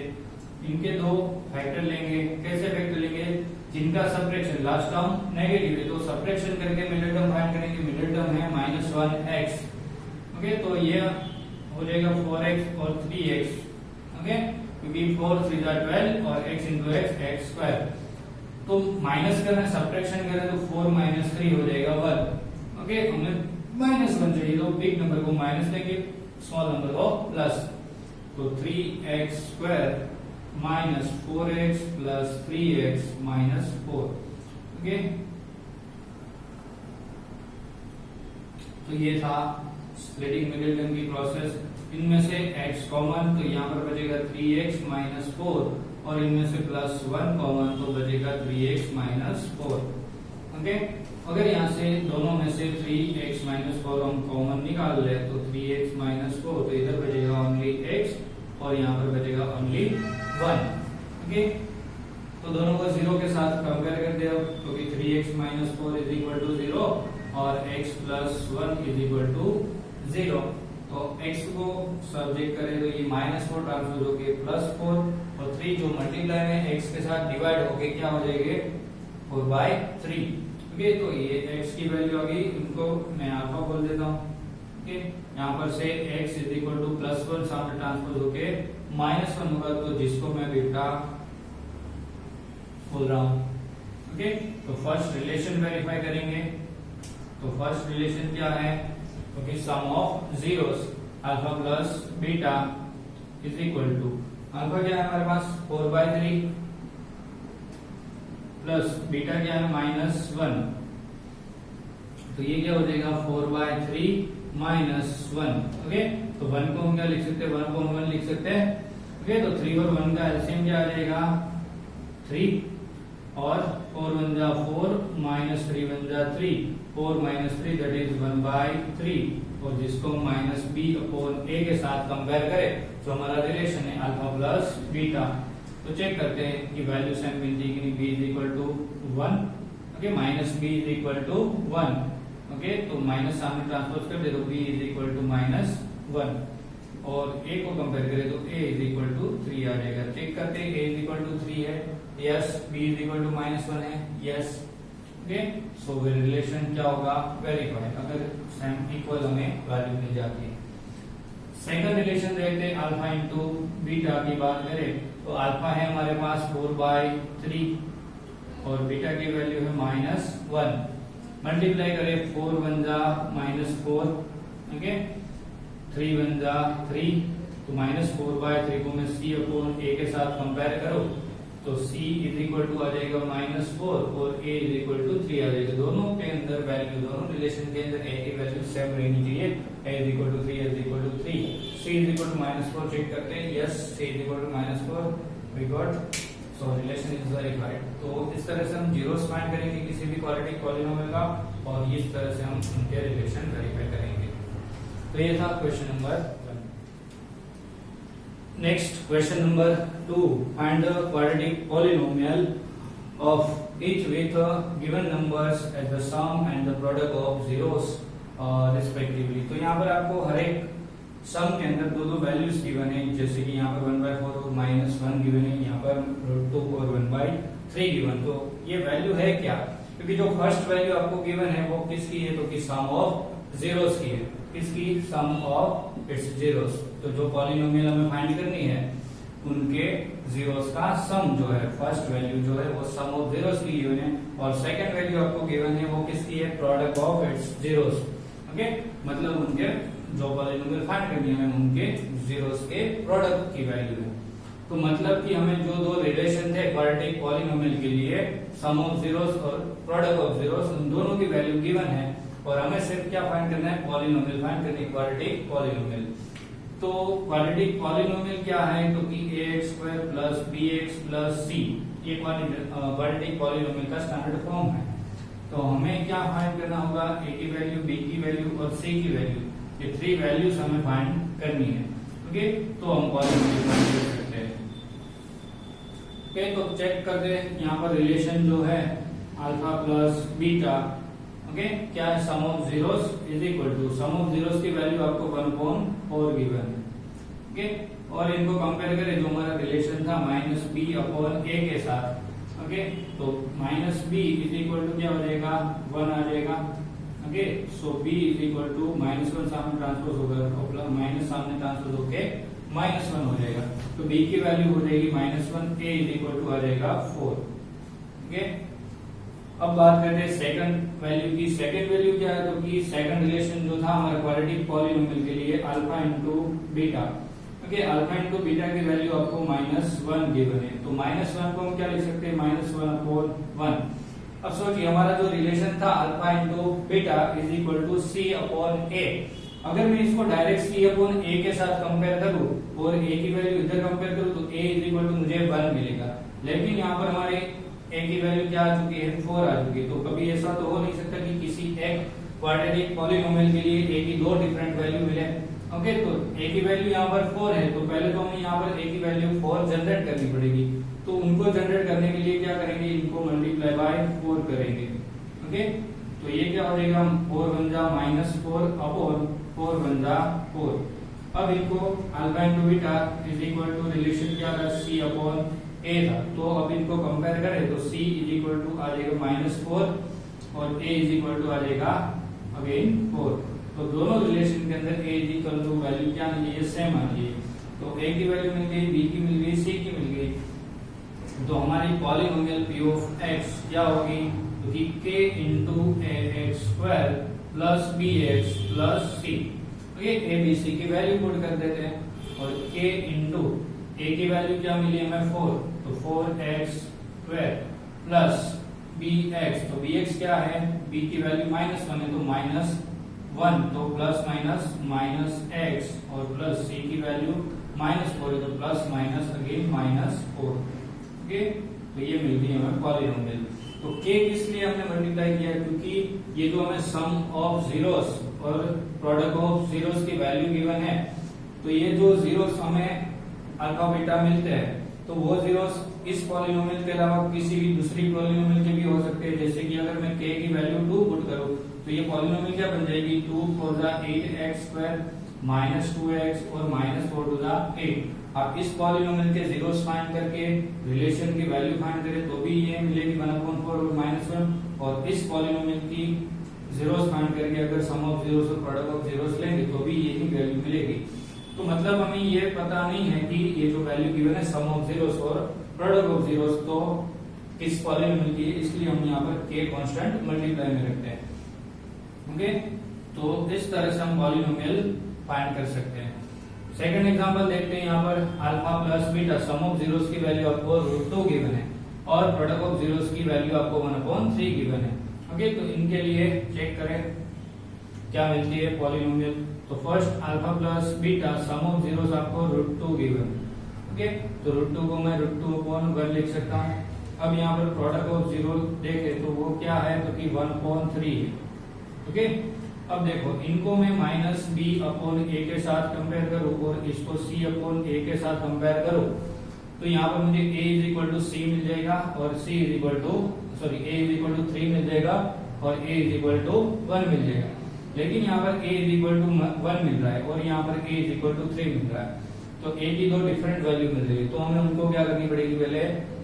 इनके दो फैक्टर लेंगे। कैसे फैक्टर लेंगे, जिनका सबट्रैक्शन लास्ट टर्म नेगेटिव है तो सबट्रैक्शन करके मिडिल टर्म फाइंड करेंगे। मिडिल टर्म है -1x। ओके, तो ये हो जाएगा 4x और 3x। ओके, क्योंकि 4 3 12 और x into x x²। तो माइनस करना है, सबट्रैक्शन करें तो 4 - 3 हो जाएगा 1। ओके, हमें -1 चाहिए तो बिग नंबर को माइनस लेंगे, स्मॉल नंबर को प्लस। तो 3x² - 4x + 3x - 4। ओके, तो ये था स्प्लिटिंग मिडिल टर्म की प्रोसेस। इनमें से x कॉमन, तो यहाँ पर बचेगा 3x - 4, और इनमें से +1 कॉमन, तो बचेगा 3x - 4। ओके, अगर यहाँ से दोनों में से 3x - 4 हम कॉमन निकाल ले तो 3x - 4, तो इधर बचेगा ओनली x और यहाँ पर बचेगा ओनली 1। ओके, तो दोनों को 0 के साथ कंपेयर कर दे, क्योंकि 3x - 4 = 0 और x + 1 = 0। तो x को सब्जेक्ट करें तो ये -4 ट्रांसफर होके +4, और 3 जो मल्टीप्लाई में x के साथ डिवाइड होके क्या हो जाएंगे 4/3। ओके, तो ये x की वैल्यू आ गई, इनको मैं अल्फा बोल देता हूँ। ओके, यहाँ पर से x = +1 सामने ट्रांसफर होके -1 होगा, तो जिसको मैं बीटा बोल रहा हूँ। ओके, तो फर्स्ट रिलेशन वेरीफाई करेंगे। तो फर्स्ट रिलेशन क्या है, क्योंकि sum of zeros alpha plus beta is equal to, alpha क्या है हमारे पास 4/3 प्लस बीटा क्या है -1। तो ये क्या हो जाएगा 4/3 - 1। ओके, तो 1 को हम क्या लिख सकते हैं, 1/1 लिख सकते हैं। ओके, तो 3 और 1 का एलसीएम क्या आ जाएगा 3, और 4 1 जा 4 -3 1 जा 3, 4 - 3 दैट इज 1/3, और जिसको -b/a के साथ कंपेयर करें तो हमारा रिलेशन है अल्फा प्लस बीटा। तो चेक करते हैं कि वैल्यू सेम मिलती है कि नहीं। b = 1। Okay, -b = 1। ओके, तो माइनस सामने ट्रांसपोज कर दे तो b = -1, और a को कंपेयर करें तो a = 3 आ जाएगा। चेक करते हैं a = 3 है, यस। b = -1 है, यस। ओके, सो रिलेशन क्या होगा वेरीफाई, अगर सेम इक्वल हमें वैल्यू मिल जाती है। सेकंड रिलेशन देखते हैं, अल्फा इंटू बीटा की बात करें तो अल्फा है हमारे पास 4/3 और बीटा की वैल्यू है -1। मल्टीप्लाई करें 4 1 जा -4, ओके, 3 1 जा 3, तो -4/3 को मैं c/a के साथ कंपेयर करो तो c = आ जाएगा -4 और a = 3 आ जाएगा। दोनों के अंदर वैल्यू, दोनों रिलेशन के अंदर a की वैल्यू सेम रहनी चाहिए, a = 3 a = 3। c = -4 चेक करते हैं, yes, c = -4 we got, so relation is verified. तो इस तरह से हम जीरोस फाइंड करेंगे किसी भी क्वाड्रेटिक पॉलिनोमियल का, और इस तरह से हम उनके रिलेशन वेरीफाई करेंगे। तो ये था question number 1। Next question number 2, find the quadratic polynomial of each with given numbers as the sum and the product of zeros respectively। तो यहाँ पर आपको हर एक सम के अंदर दो वैल्यूज गिवन है, जैसे कि यहाँ पर 1/4 और -1 गिवन है, यहाँ पर √2 और 1/3 गिवन। तो ये वैल्यू है क्या, क्योंकि जो फर्स्ट वैल्यू आपको गिवन है वो किसकी है, तो कि सम ऑफ जीरोस की है। किसकी, सम ऑफ इट्स जीरोस। तो जो पॉलिनोमियल हमें फाइंड करनी है उनके जीरोस का सम जो है, फर्स्ट वैल्यू जो है वो सम ऑफ जीरोस की गिवन है और सेकंड वैल्यू आपको गिवन है वो किसकी है, product of its zeros. Okay, मतलब उनके जो पॉलिनोमियल फाइंड करनी है हमें उनके जीरोस के प्रोडक्ट की वैल्यू है। तो मतलब कि हमें जो दो रिलेशन थे क्वाड्रेटिक पॉलिनोमियल के लिए, सम ऑफ जीरोस और प्रोडक्ट ऑफ जीरोस, उन दोनों की वैल्यू गिवन है और हमें सिर्फ क्या फाइंड करना है, पॉलिनोमियल फाइंड करनी है, क्वाड्रेटिक पॉलिनोमियल। तो क्वाड्रेटिक पॉलिनोमियल क्या है, तो कि ax² plus bx plus c, ये क्वाड्रेटिक पॉलिनोमियल का स्टैंडर्ड फॉर्म है। तो हमें क्या फाइंड करना होगा, a की वैल्यू, b की वैल्यू और c की वैल्यू, ये थ्री वैल्यूज हमें फाइंड करनी है। ओके, तो हम पॉलिनोमियल फाइंड कर सकते हैं। ओके, तो चेक कर दे, यहाँ पर रिलेशन जो है अल्फा प्लस बीटा, ओके, क्या है, sum of zeros is equal to, sum of zeros की वैल्यू आपको 1/4 गिवन है। ओके, और इनको कंपेयर करें जो हमारा रिलेशन था -b/a के साथ। ओके, तो -b इज इक्वल टू क्या हो जाएगा, 1 आ जाएगा। Okay, so b is equal to -1 सामने ट्रांसपोज होगा और माइनस सामने ट्रांसपोज होके -1 हो जाएगा। तो b की वैल्यू हो जाएगी -1, a इज इक्वल टू आ जाएगा 4। ओके, अब बात करते हैं सेकंड वैल्यू की। सेकंड वैल्यू क्या है, तो कि सेकंड रिलेशन जो था हमारे क्वाड्रेटिक पॉलिनोमियल के लिए alpha into beta. Okay, alpha into beta की वैल्यू आपको -1 गिवन है। तो -1 को हम क्या लिख सकते हैं, -1/1। अब सोचिए हमारा जो रिलेशन था alpha into beta is equal to c/a। अगर मैं इसको डायरेक्ट c/a के साथ कंपेयर करूं और a की वैल्यू इधर कंपेयर करूं तो a इज इक्वल टू मुझे 1 मिलेगा। लेकिन यहाँ पर हमारे a की वैल्यू क्या आ चुकी है, 4 आ चुकी है। तो कभी ऐसा तो हो नहीं सकता कि किसी एक क्वाड्रेटिक पॉलिनोमियल के लिए a की दो डिफरेंट वैल्यू मिले। ओके, तो a की वैल्यू यहाँ पर 4 है, तो पहले तो हमें यहाँ पर a की वैल्यू 4 जनरेट करनी पड़ेगी। तो उनको जनरेट करने के लिए क्या करेंगे, इनको मल्टीप्लाई बाय 4 करेंगे। ओके, तो ये क्या हो जाएगा, 4 बन जा -4/4 बन जा 4। अब इनको alpha into beta is equal to relation क्या था, c/a था। तो अब इनको कंपेयर करें तो c इज इक्वल टू आ जाएगा -4 और a इज इक्वल टू आ जाएगा अगेन 4। तो दोनों रिलेशन के अंदर a is equal to value क्या आनी चाहिए, सेम आनी चाहिए। तो a की वैल्यू मिल गई, b की मिल गई, c की मिल गई। तो हमारी पॉलिनोमियल p ऑफ x क्या होगी, तो कि k into ax² plus bx plus c। तो ये a b c की वैल्यू पुट कर देते हैं और k इंटू a की वैल्यू क्या मिली हमें 4, तो 4x² प्लस bx, तो bx क्या है, b की वैल्यू -1 है तो -1, तो प्लस माइनस x और प्लस c की वैल्यू -4 है तो प्लस माइनस अगेन -4। ओके, तो ये मिल गई हमें पॉलिनोमियल। तो k किस लिए हमने मल्टीप्लाई किया, क्योंकि ये जो हमें सम ऑफ जीरोस और प्रोडक्ट ऑफ जीरोस की वैल्यू गिवन है, तो ये जो जीरोस हमें अल्फा बीटा मिलते हैं तो वो जीरोस इस पॉलिनोमियल के अलावा किसी भी दूसरी पॉलिनोमियल के भी हो सकते हैं। जैसे कि अगर मैं k की वैल्यू 2 पुट करूं तो ये पॉलिनोमियल क्या बन जाएगी, 2 4 8x² -2x और -4 8। आप इस पॉलिनोमियल के जीरोस फाइंड करके रिलेशन की वैल्यू फाइंड करें तो भी ये मिलेगी 1/4 और -1, और इस पॉलिनोमियल की जीरोस फाइंड करके अगर सम ऑफ जीरोस और प्रोडक्ट ऑफ जीरोस लेंगे तो भी यही वैल्यू मिलेगी। तो मतलब हमें ये पता नहीं है कि ये जो वैल्यू गिवन है सम ऑफ जीरोस और प्रोडक्ट ऑफ जीरोस तो किस पॉलिनोमियल की है, इसलिए हम यहाँ पर k कांस्टेंट मल्टीप्लाई में रखते हैं। ओके, तो इस तरह से हम पॉलिनोमियल फाइंड कर सकते हैं। सेकंड एग्जांपल देखते हैं, यहाँ पर alpha plus beta, sum of zeros की वैल्यू आपको √2 गिवन है और प्रोडक्ट ऑफ जीरोस की वैल्यू आपको 1/3 गिवन है। ओके, तो इनके लिए चेक करें क्या मिलती है पॉलिनोमियल। तो first alpha plus beta sum of zeros आपको √2 गिवन। ओके, तो √2 को मैं √2/1 लिख सकता हूँ। अब यहाँ पर प्रोडक्ट ऑफ जीरो देखे तो वो क्या है, तो कि 1/3 है। ओके, अब देखो इनको मैं -b/a के साथ कंपेयर करूं और इसको c/a के साथ कंपेयर करूं तो यहाँ पर मुझे a = c मिल जाएगा और a = 3 मिल जाएगा और a = 1 मिल जाएगा। लेकिन यहाँ पर a = 1 मिल रहा है और यहाँ पर a = 3 मिल रहा है, तो a की दो डिफरेंट वैल्यू मिल रही है। तो हमें उनको क्या करनी पड़ेगी, पहले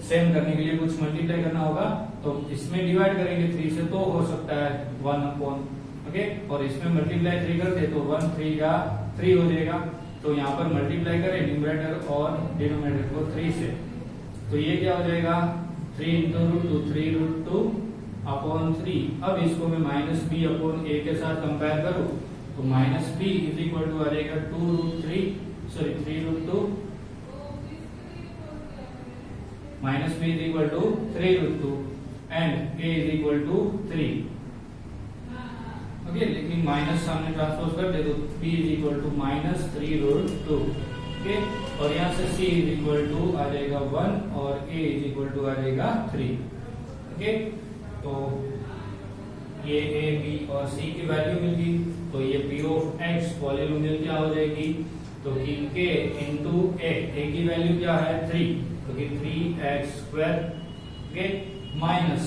सेम करने के लिए कुछ मल्टीप्लाई करना होगा। तो इसमें डिवाइड करेंगे 3 से तो हो सकता है 1/, ओके, और इसमें मल्टीप्लाई 3 करते तो 1 3 का 3 हो जाएगा। तो यहाँ पर मल्टीप्लाई करें न्यूमरेटर और डिनोमिनेटर को 3 से, तो ये क्या हो जाएगा 3 इंटू रूट टू 3√2 अपॉन 3। अब इसको मैं माइनस बी अपॉन ए के साथ कंपेयर करूं तो minus B is equal to आ जाएगा 3√2 minus B is equal to 3√2 and A is equal to 3। Okay, लेकिन माइनस सामने ट्रांसपोज कर दे तो b is equal to minus 3√2। Okay, और यहाँ से c इज इक्वल टू आ जाएगा 1 और a इज इक्वल टू आ जाएगा 3। ओके, तो ये a b और c की वैल्यू मिल गई। तो ये p ऑफ x पॉलिनोमियल क्या हो जाएगी, तो कि k इंटू a की वैल्यू क्या है 3, तो कि 3x²। Okay, minus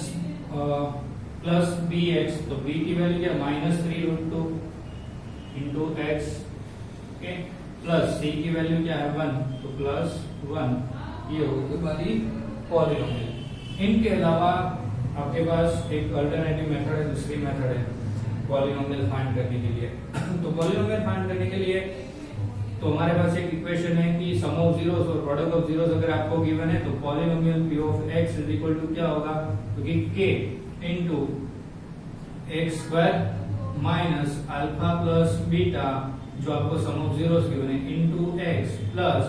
plus bx, तो b की वैल्यू क्या minus 3√2 into x। Okay, plus c की वैल्यू क्या है 1, तो प्लस 1। ये होगी हमारी पॉलिनोमियल। इनके अलावा आपके पास एक अल्टरनेटिव मेथड है, दूसरी मेथड है पॉलिनोमियल फाइंड करने के लिए। तो पॉलिनोमियल फाइंड करने के लिए तो हमारे पास एक इक्वेशन है कि सम ऑफ जीरोस और प्रोडक्ट ऑफ जीरोस अगर आपको गिवन है तो polynomial p of x is equal to क्या होगा, क्योंकि k into x² minus alpha plus beta जो आपको सम ऑफ जीरोस गिवन है into x plus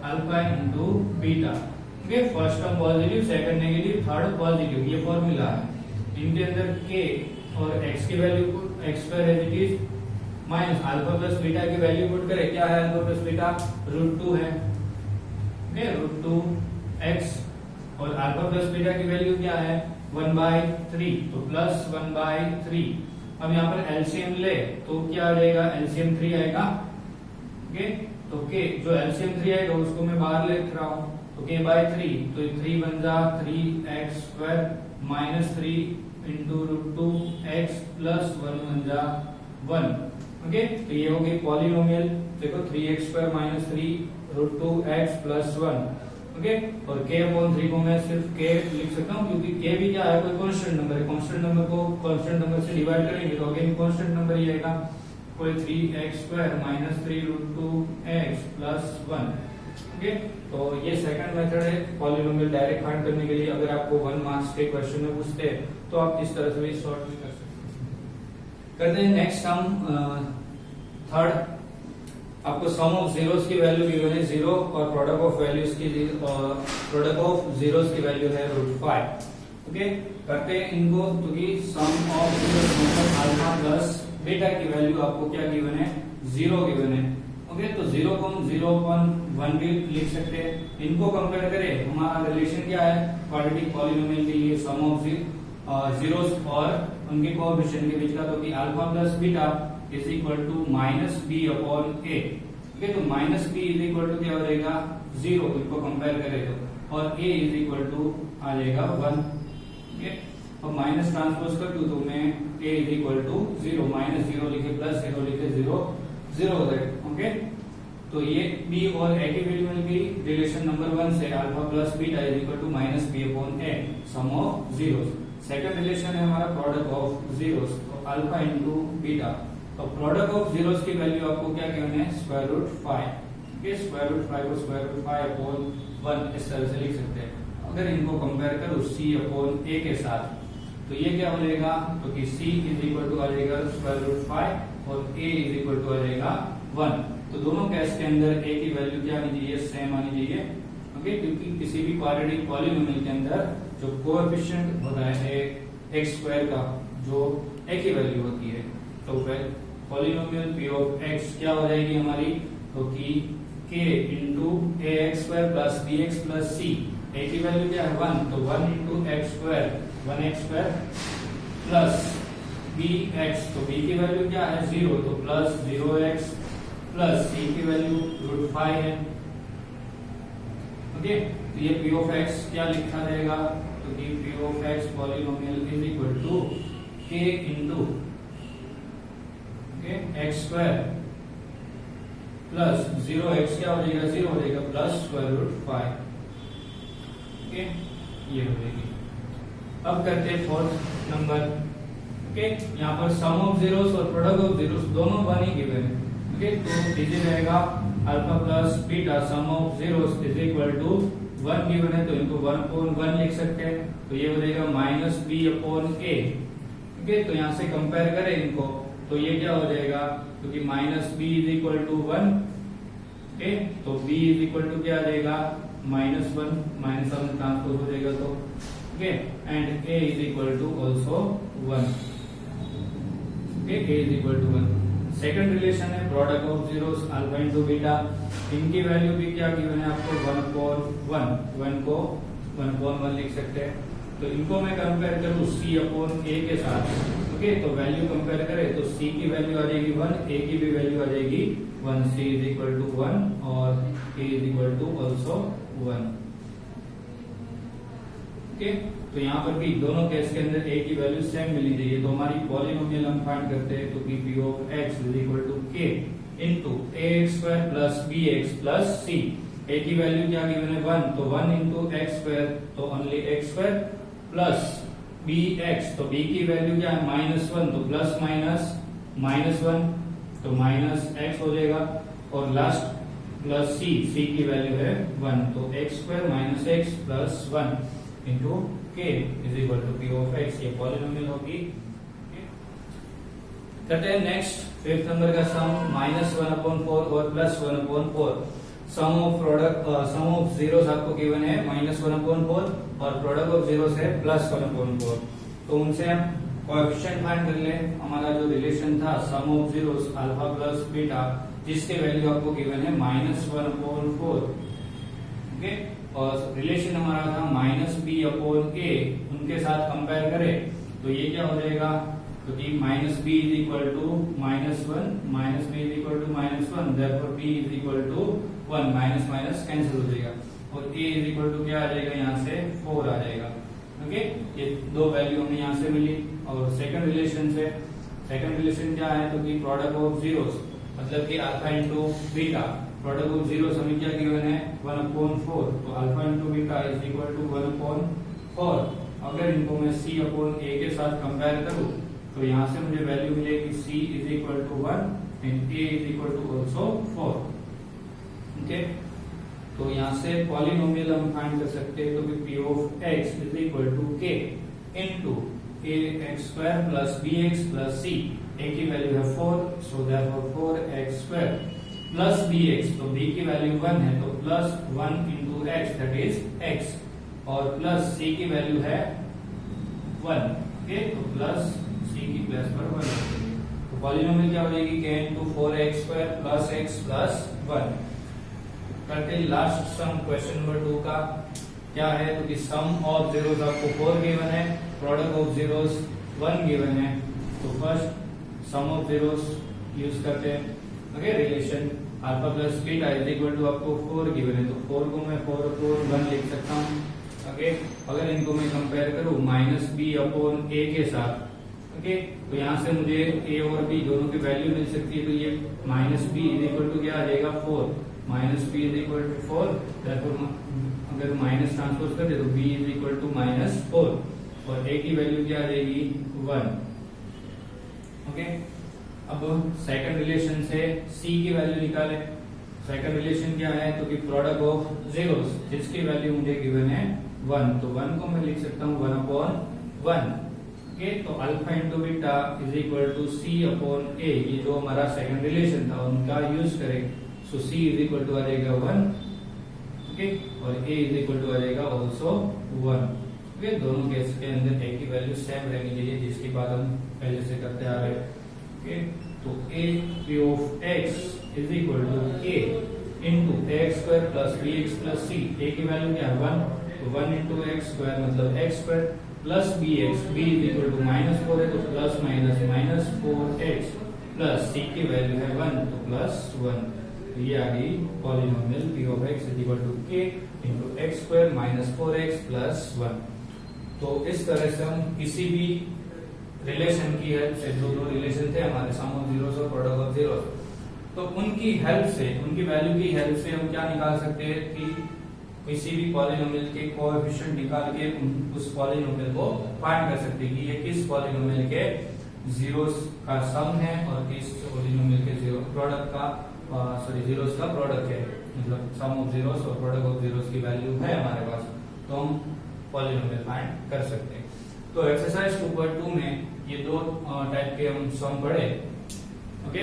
alpha into beta. Okay, first term positive, second negative, third positive, ये फॉर्मूला है। इनके अंदर k और x की value put x² as it is minus alpha plus beta की वैल्यू पुट करें, क्या है अल्फा प्लस बीटा √2 है। ओके, √2x और अल्फा प्लस बीटा की वैल्यू क्या है 1/3, तो प्लस 1/3। अब यहाँ पर एलसीएम ले तो क्या आ जाएगा, एलसीएम 3 आएगा। ओके, तो k जो एलसीएम 3 आएगा उसको मैं बाहर लिख रहा हूँ, तो k/3, तो 3 बन जा 3x² minus 3 into √2x plus 1 बन जा 1। ओके, तो ये हो गई पॉलिनोमियल। देखो 3x² minus 3√2x plus 1। Okay, और k अपॉन 3 को मैं सिर्फ k लिख सकता हूँ क्योंकि k भी क्या है, कोई कांस्टेंट नंबर है। कांस्टेंट नंबर को कांस्टेंट नंबर से डिवाइड करेंगे तो अगेन कांस्टेंट नंबर ही आएगा। कोई 3x² minus 3√2x plus 1। Okay, तो ये सेकंड मेथड है पॉलिनोमियल डायरेक्ट फाइंड करने के लिए। अगर आपको 1 मार्क्स के क्वेश्चन में पूछते हैं तो आप इस तरह से भी सॉल्व भी कर सकते हैं। करते हैं नेक्स्ट सम थर्ड। आपको सम ऑफ जीरोस की वैल्यू गिवन है 0 और प्रोडक्ट ऑफ वैल्यूज की प्रोडक्ट ऑफ जीरोस की वैल्यू है √5। ओके, करते हैं इनको, क्योंकि सम ऑफ जीरोस मतलब अल्फा प्लस बीटा की वैल्यू आपको क्या गिवन है 0 गिवन है। ओके, तो 0 को हम 0/1 भी लिख सकते हैं। इनको कंपेयर करें, हमारा रिलेशन क्या है क्वाड्रेटिक पॉलिनोमियल के लिए सम ऑफ जीरोस और उनके कोएफिशिएंट के बीच का, तो कि alpha plus beta is equal to minus B upon A. Okay, तो minus B is equal to क्या हो जाएगा 0, इनको कंपेयर करें तो, और ए इज इक्वल टू आ जाएगा 1। ओके, अब माइनस ट्रांसपोज कर दूं तो मैं ए इज इक्वल टू 0 माइनस 0 लिखे प्लस 0 लिखे 0 0 हो जाएगा। ओके, तो ये बी और ए की वैल्यू मिल गई। रिलेशन नंबर 1 से alpha plus beta is equal to minus B upon A sum of zeros. Second relation है हमारा प्रोडक्ट ऑफ जीरोस, तो अल्फा इंटू बीटा। तो प्रोडक्ट ऑफ जीरोस की वैल्यू आपको क्या कहना है √5। ओके, √5 को √5 अपॉन 1 इस तरह से लिख सकते हैं। अगर इनको कंपेयर करो c अपॉन a के साथ तो ये क्या हो जाएगा, तो कि c इज इक्वल टू आ जाएगा √5 और a इज इक्वल टू आ जाएगा 1। तो दोनों केस के अंदर a की वैल्यू क्या आनी चाहिए, सेम आनी चाहिए। ओके, क्योंकि किसी भी क्वाड्रेटिक पॉलिनोमियल के अंदर जो कोएफिशिएंट होता है x² का जो a की वैल्यू होती है, तो पॉलिनोमियल p ऑफ x क्या हो जाएगी हमारी, तो कि k into ax² plus bx plus c। a की वैल्यू क्या है 1, तो 1 into x² 1x² plus bx, तो b की वैल्यू क्या है 0, तो प्लस 0x प्लस c की वैल्यू √5 है। ओके, तो ये p ऑफ x क्या लिखा जाएगा, तो कि p of x polynomial is equal to k into x² plus 0x क्या हो जाएगा 0 हो जाएगा प्लस √5। ओके, ये हो जाएगी। अब करते हैं फोर्थ नंबर। ओके, यहाँ पर सम ऑफ जीरोस और प्रोडक्ट ऑफ जीरोस दोनों 1 ही गिवन है। ओके, तो इजी रहेगा alpha plus beta sum of zeros is equal to 1 given है तो इनको 1/1 लिख सकते हैं, तो ये हो जाएगा माइनस बी अपॉन ए। ठीक है, तो यहाँ से कंपेयर करें इनको तो ये क्या हो जाएगा, क्योंकि minus B is equal to 1, okay, तो b इज इक्वल टू क्या आ जाएगा -1, -1 ट्रांसपोज हो जाएगा तो, okay, and a is equal to also 1, okay, a is equal to 1। Second relation है product of zeros alpha into beta, इनकी वैल्यू भी क्या गिवन है आपको 1/1, 1 को 1/1 लिख सकते हैं। तो इनको मैं कंपेयर करूं c अपॉन a के साथ, ओके, तो वैल्यू कंपेयर करें तो c की वैल्यू आ जाएगी 1, a की भी वैल्यू आ जाएगी 1, c इज इक्वल टू 1 और a is equal to also 1, okay. तो यहाँ पर भी दोनों केस के अंदर a की वैल्यू सेम मिलनी चाहिए, तो हमारी पॉलिनोमियल हम फाइंड करते हैं, तो कि p of x is equal to k into ax square plus bx plus c। a की वैल्यू क्या गिवन है 1, तो 1 इंटू एक्स स्क्वायर, तो only x square plus bx, तो b की वैल्यू क्या है -1, तो प्लस माइनस -1, तो माइनस x हो जाएगा, और लास्ट प्लस c, c की वैल्यू है 1, तो x square minus x plus 1 into k is equal to p of x, ये पॉलिनोमियल होगी। करते हैं नेक्स्ट फिफ्थ नंबर का सम, -1/4 और +1/4। Sum of product sum of zeros आपको गिवन है -1/4 और प्रोडक्ट ऑफ जीरोस है +1/4। तो उनसे हम कोएफिशिएंट फाइंड कर लें। हमारा जो रिलेशन था sum of zeros alpha plus beta, जिसके वैल्यू आपको गिवन है -1/4, ओके, और रिलेशन हमारा था -b अपॉन a, उनके साथ कंपेयर करें तो ये क्या हो जाएगा, क्योंकि -b is equal to -1, -b is equal to -1, therefore b is equal to 1, minus minus cancel हो जाएगा, और a इज इक्वल टू क्या आ जाएगा, यहाँ से 4 आ जाएगा, ओके। ये दो वैल्यू हमें यहाँ से मिली। और सेकंड रिलेशन से, सेकंड रिलेशन क्या है, तो कि प्रोडक्ट ऑफ जीरोस, मतलब कि alpha into beta, product of zeros हमें क्या गिवन है 1/4, तो alpha into beta is equal to 1/4। अगर इनको मैं c अपॉन a के साथ कंपेयर करूं तो यहाँ से मुझे वैल्यू मिलेगी c is equal to 1 and a is equal to also 4, okay. तो यहाँ से पॉलिनोमियल हम फाइंड कर सकते हैं, तो कि p of x is equal to k into ax square plus bx plus c, a की वैल्यू है 4, so therefore 4x square plus bx, तो b की वैल्यू 1 है तो plus 1 into x that is x, और प्लस c की वैल्यू है 1, ओके, तो प्लस c की प्लस पर 1, तो पॉलिनोमियल क्या हो जाएगी k into 4x square plus x plus 1। करते लास्ट सम क्वेश्चन नंबर 2 का क्या है, तो कि सम ऑफ जीरोस आपको 4 गिवन है, प्रोडक्ट ऑफ जीरोस 1 गिवन है। तो first sum of zeros use करते हैं, okay, relation alpha plus beta is equal to आपको 4 गिवन है, तो 4 को मैं 4/1 लिख सकता हूँ, ओके। अगर इनको मैं कंपेयर करूँ -b अपॉन a के साथ, ओके, तो यहाँ से मुझे a और b दोनों की वैल्यू मिल सकती है, तो ये -b इज इक्वल टू क्या आ जाएगा 4, -b is equal to 4, therefore अगर माइनस ट्रांसपोज कर दे तो b इज इक्वल टू -4, और a की वैल्यू क्या आ जाएगी 1, ओके। अब सेकंड रिलेशन से c की वैल्यू निकालें। सेकंड रिलेशन क्या है, तो कि प्रोडक्ट ऑफ जीरोस, जिसकी वैल्यू मुझे गिवन है 1, तो 1 को मैं लिख सकता हूँ 1/1, ओके। तो alpha into beta is equal to c upon a, ये जो हमारा सेकंड रिलेशन था उनका यूज करें, सो c इज इक्वल टू आ जाएगा 1, ओके, और a इज इक्वल टू आ जाएगा आल्सो 1, ओके। दोनों केस के अंदर a की वैल्यू सेम रहनी चाहिए, जिसकी बात हम पहले से करते आ रहे हैं, ओके। तो a p of x is equal to k into X square plus bx plus c, a की वैल्यू क्या है 1, तो 1 इंटू एक्स स्क्वायर मतलब x square plus bx, b is equal to -4 है तो plus minus -4x plus c की वैल्यू है 1, तो प्लस 1, तो ये आ गई polynomial p of x is equal to k into X square -4x plus 1। तो इस तरह से हम किसी भी रिलेशन की हेल्प से, जो दो रिलेशन थे हमारे सम ऑफ जीरोस और प्रोडक्ट ऑफ जीरोस, तो उनकी हेल्प से, उनकी वैल्यू की हेल्प से हम क्या निकाल सकते हैं कि किसी भी पॉलिनोमियल के कोएफिशिएंट निकाल के उस पॉलिनोमियल को फाइंड कर सकते हैं कि ये किस पॉलिनोमियल के जीरोस का सम है और किस पॉलिनोमियल के जीरो प्रोडक्ट का जीरोस का प्रोडक्ट है, मतलब सम ऑफ जीरोस और प्रोडक्ट ऑफ जीरोस की वैल्यू है हमारे पास, तो हम पॉलिनोमियल फाइंड कर सकते हैं। तो एक्सरसाइज 2.2 में ये दो टाइप के हम सम पढ़े। ओके।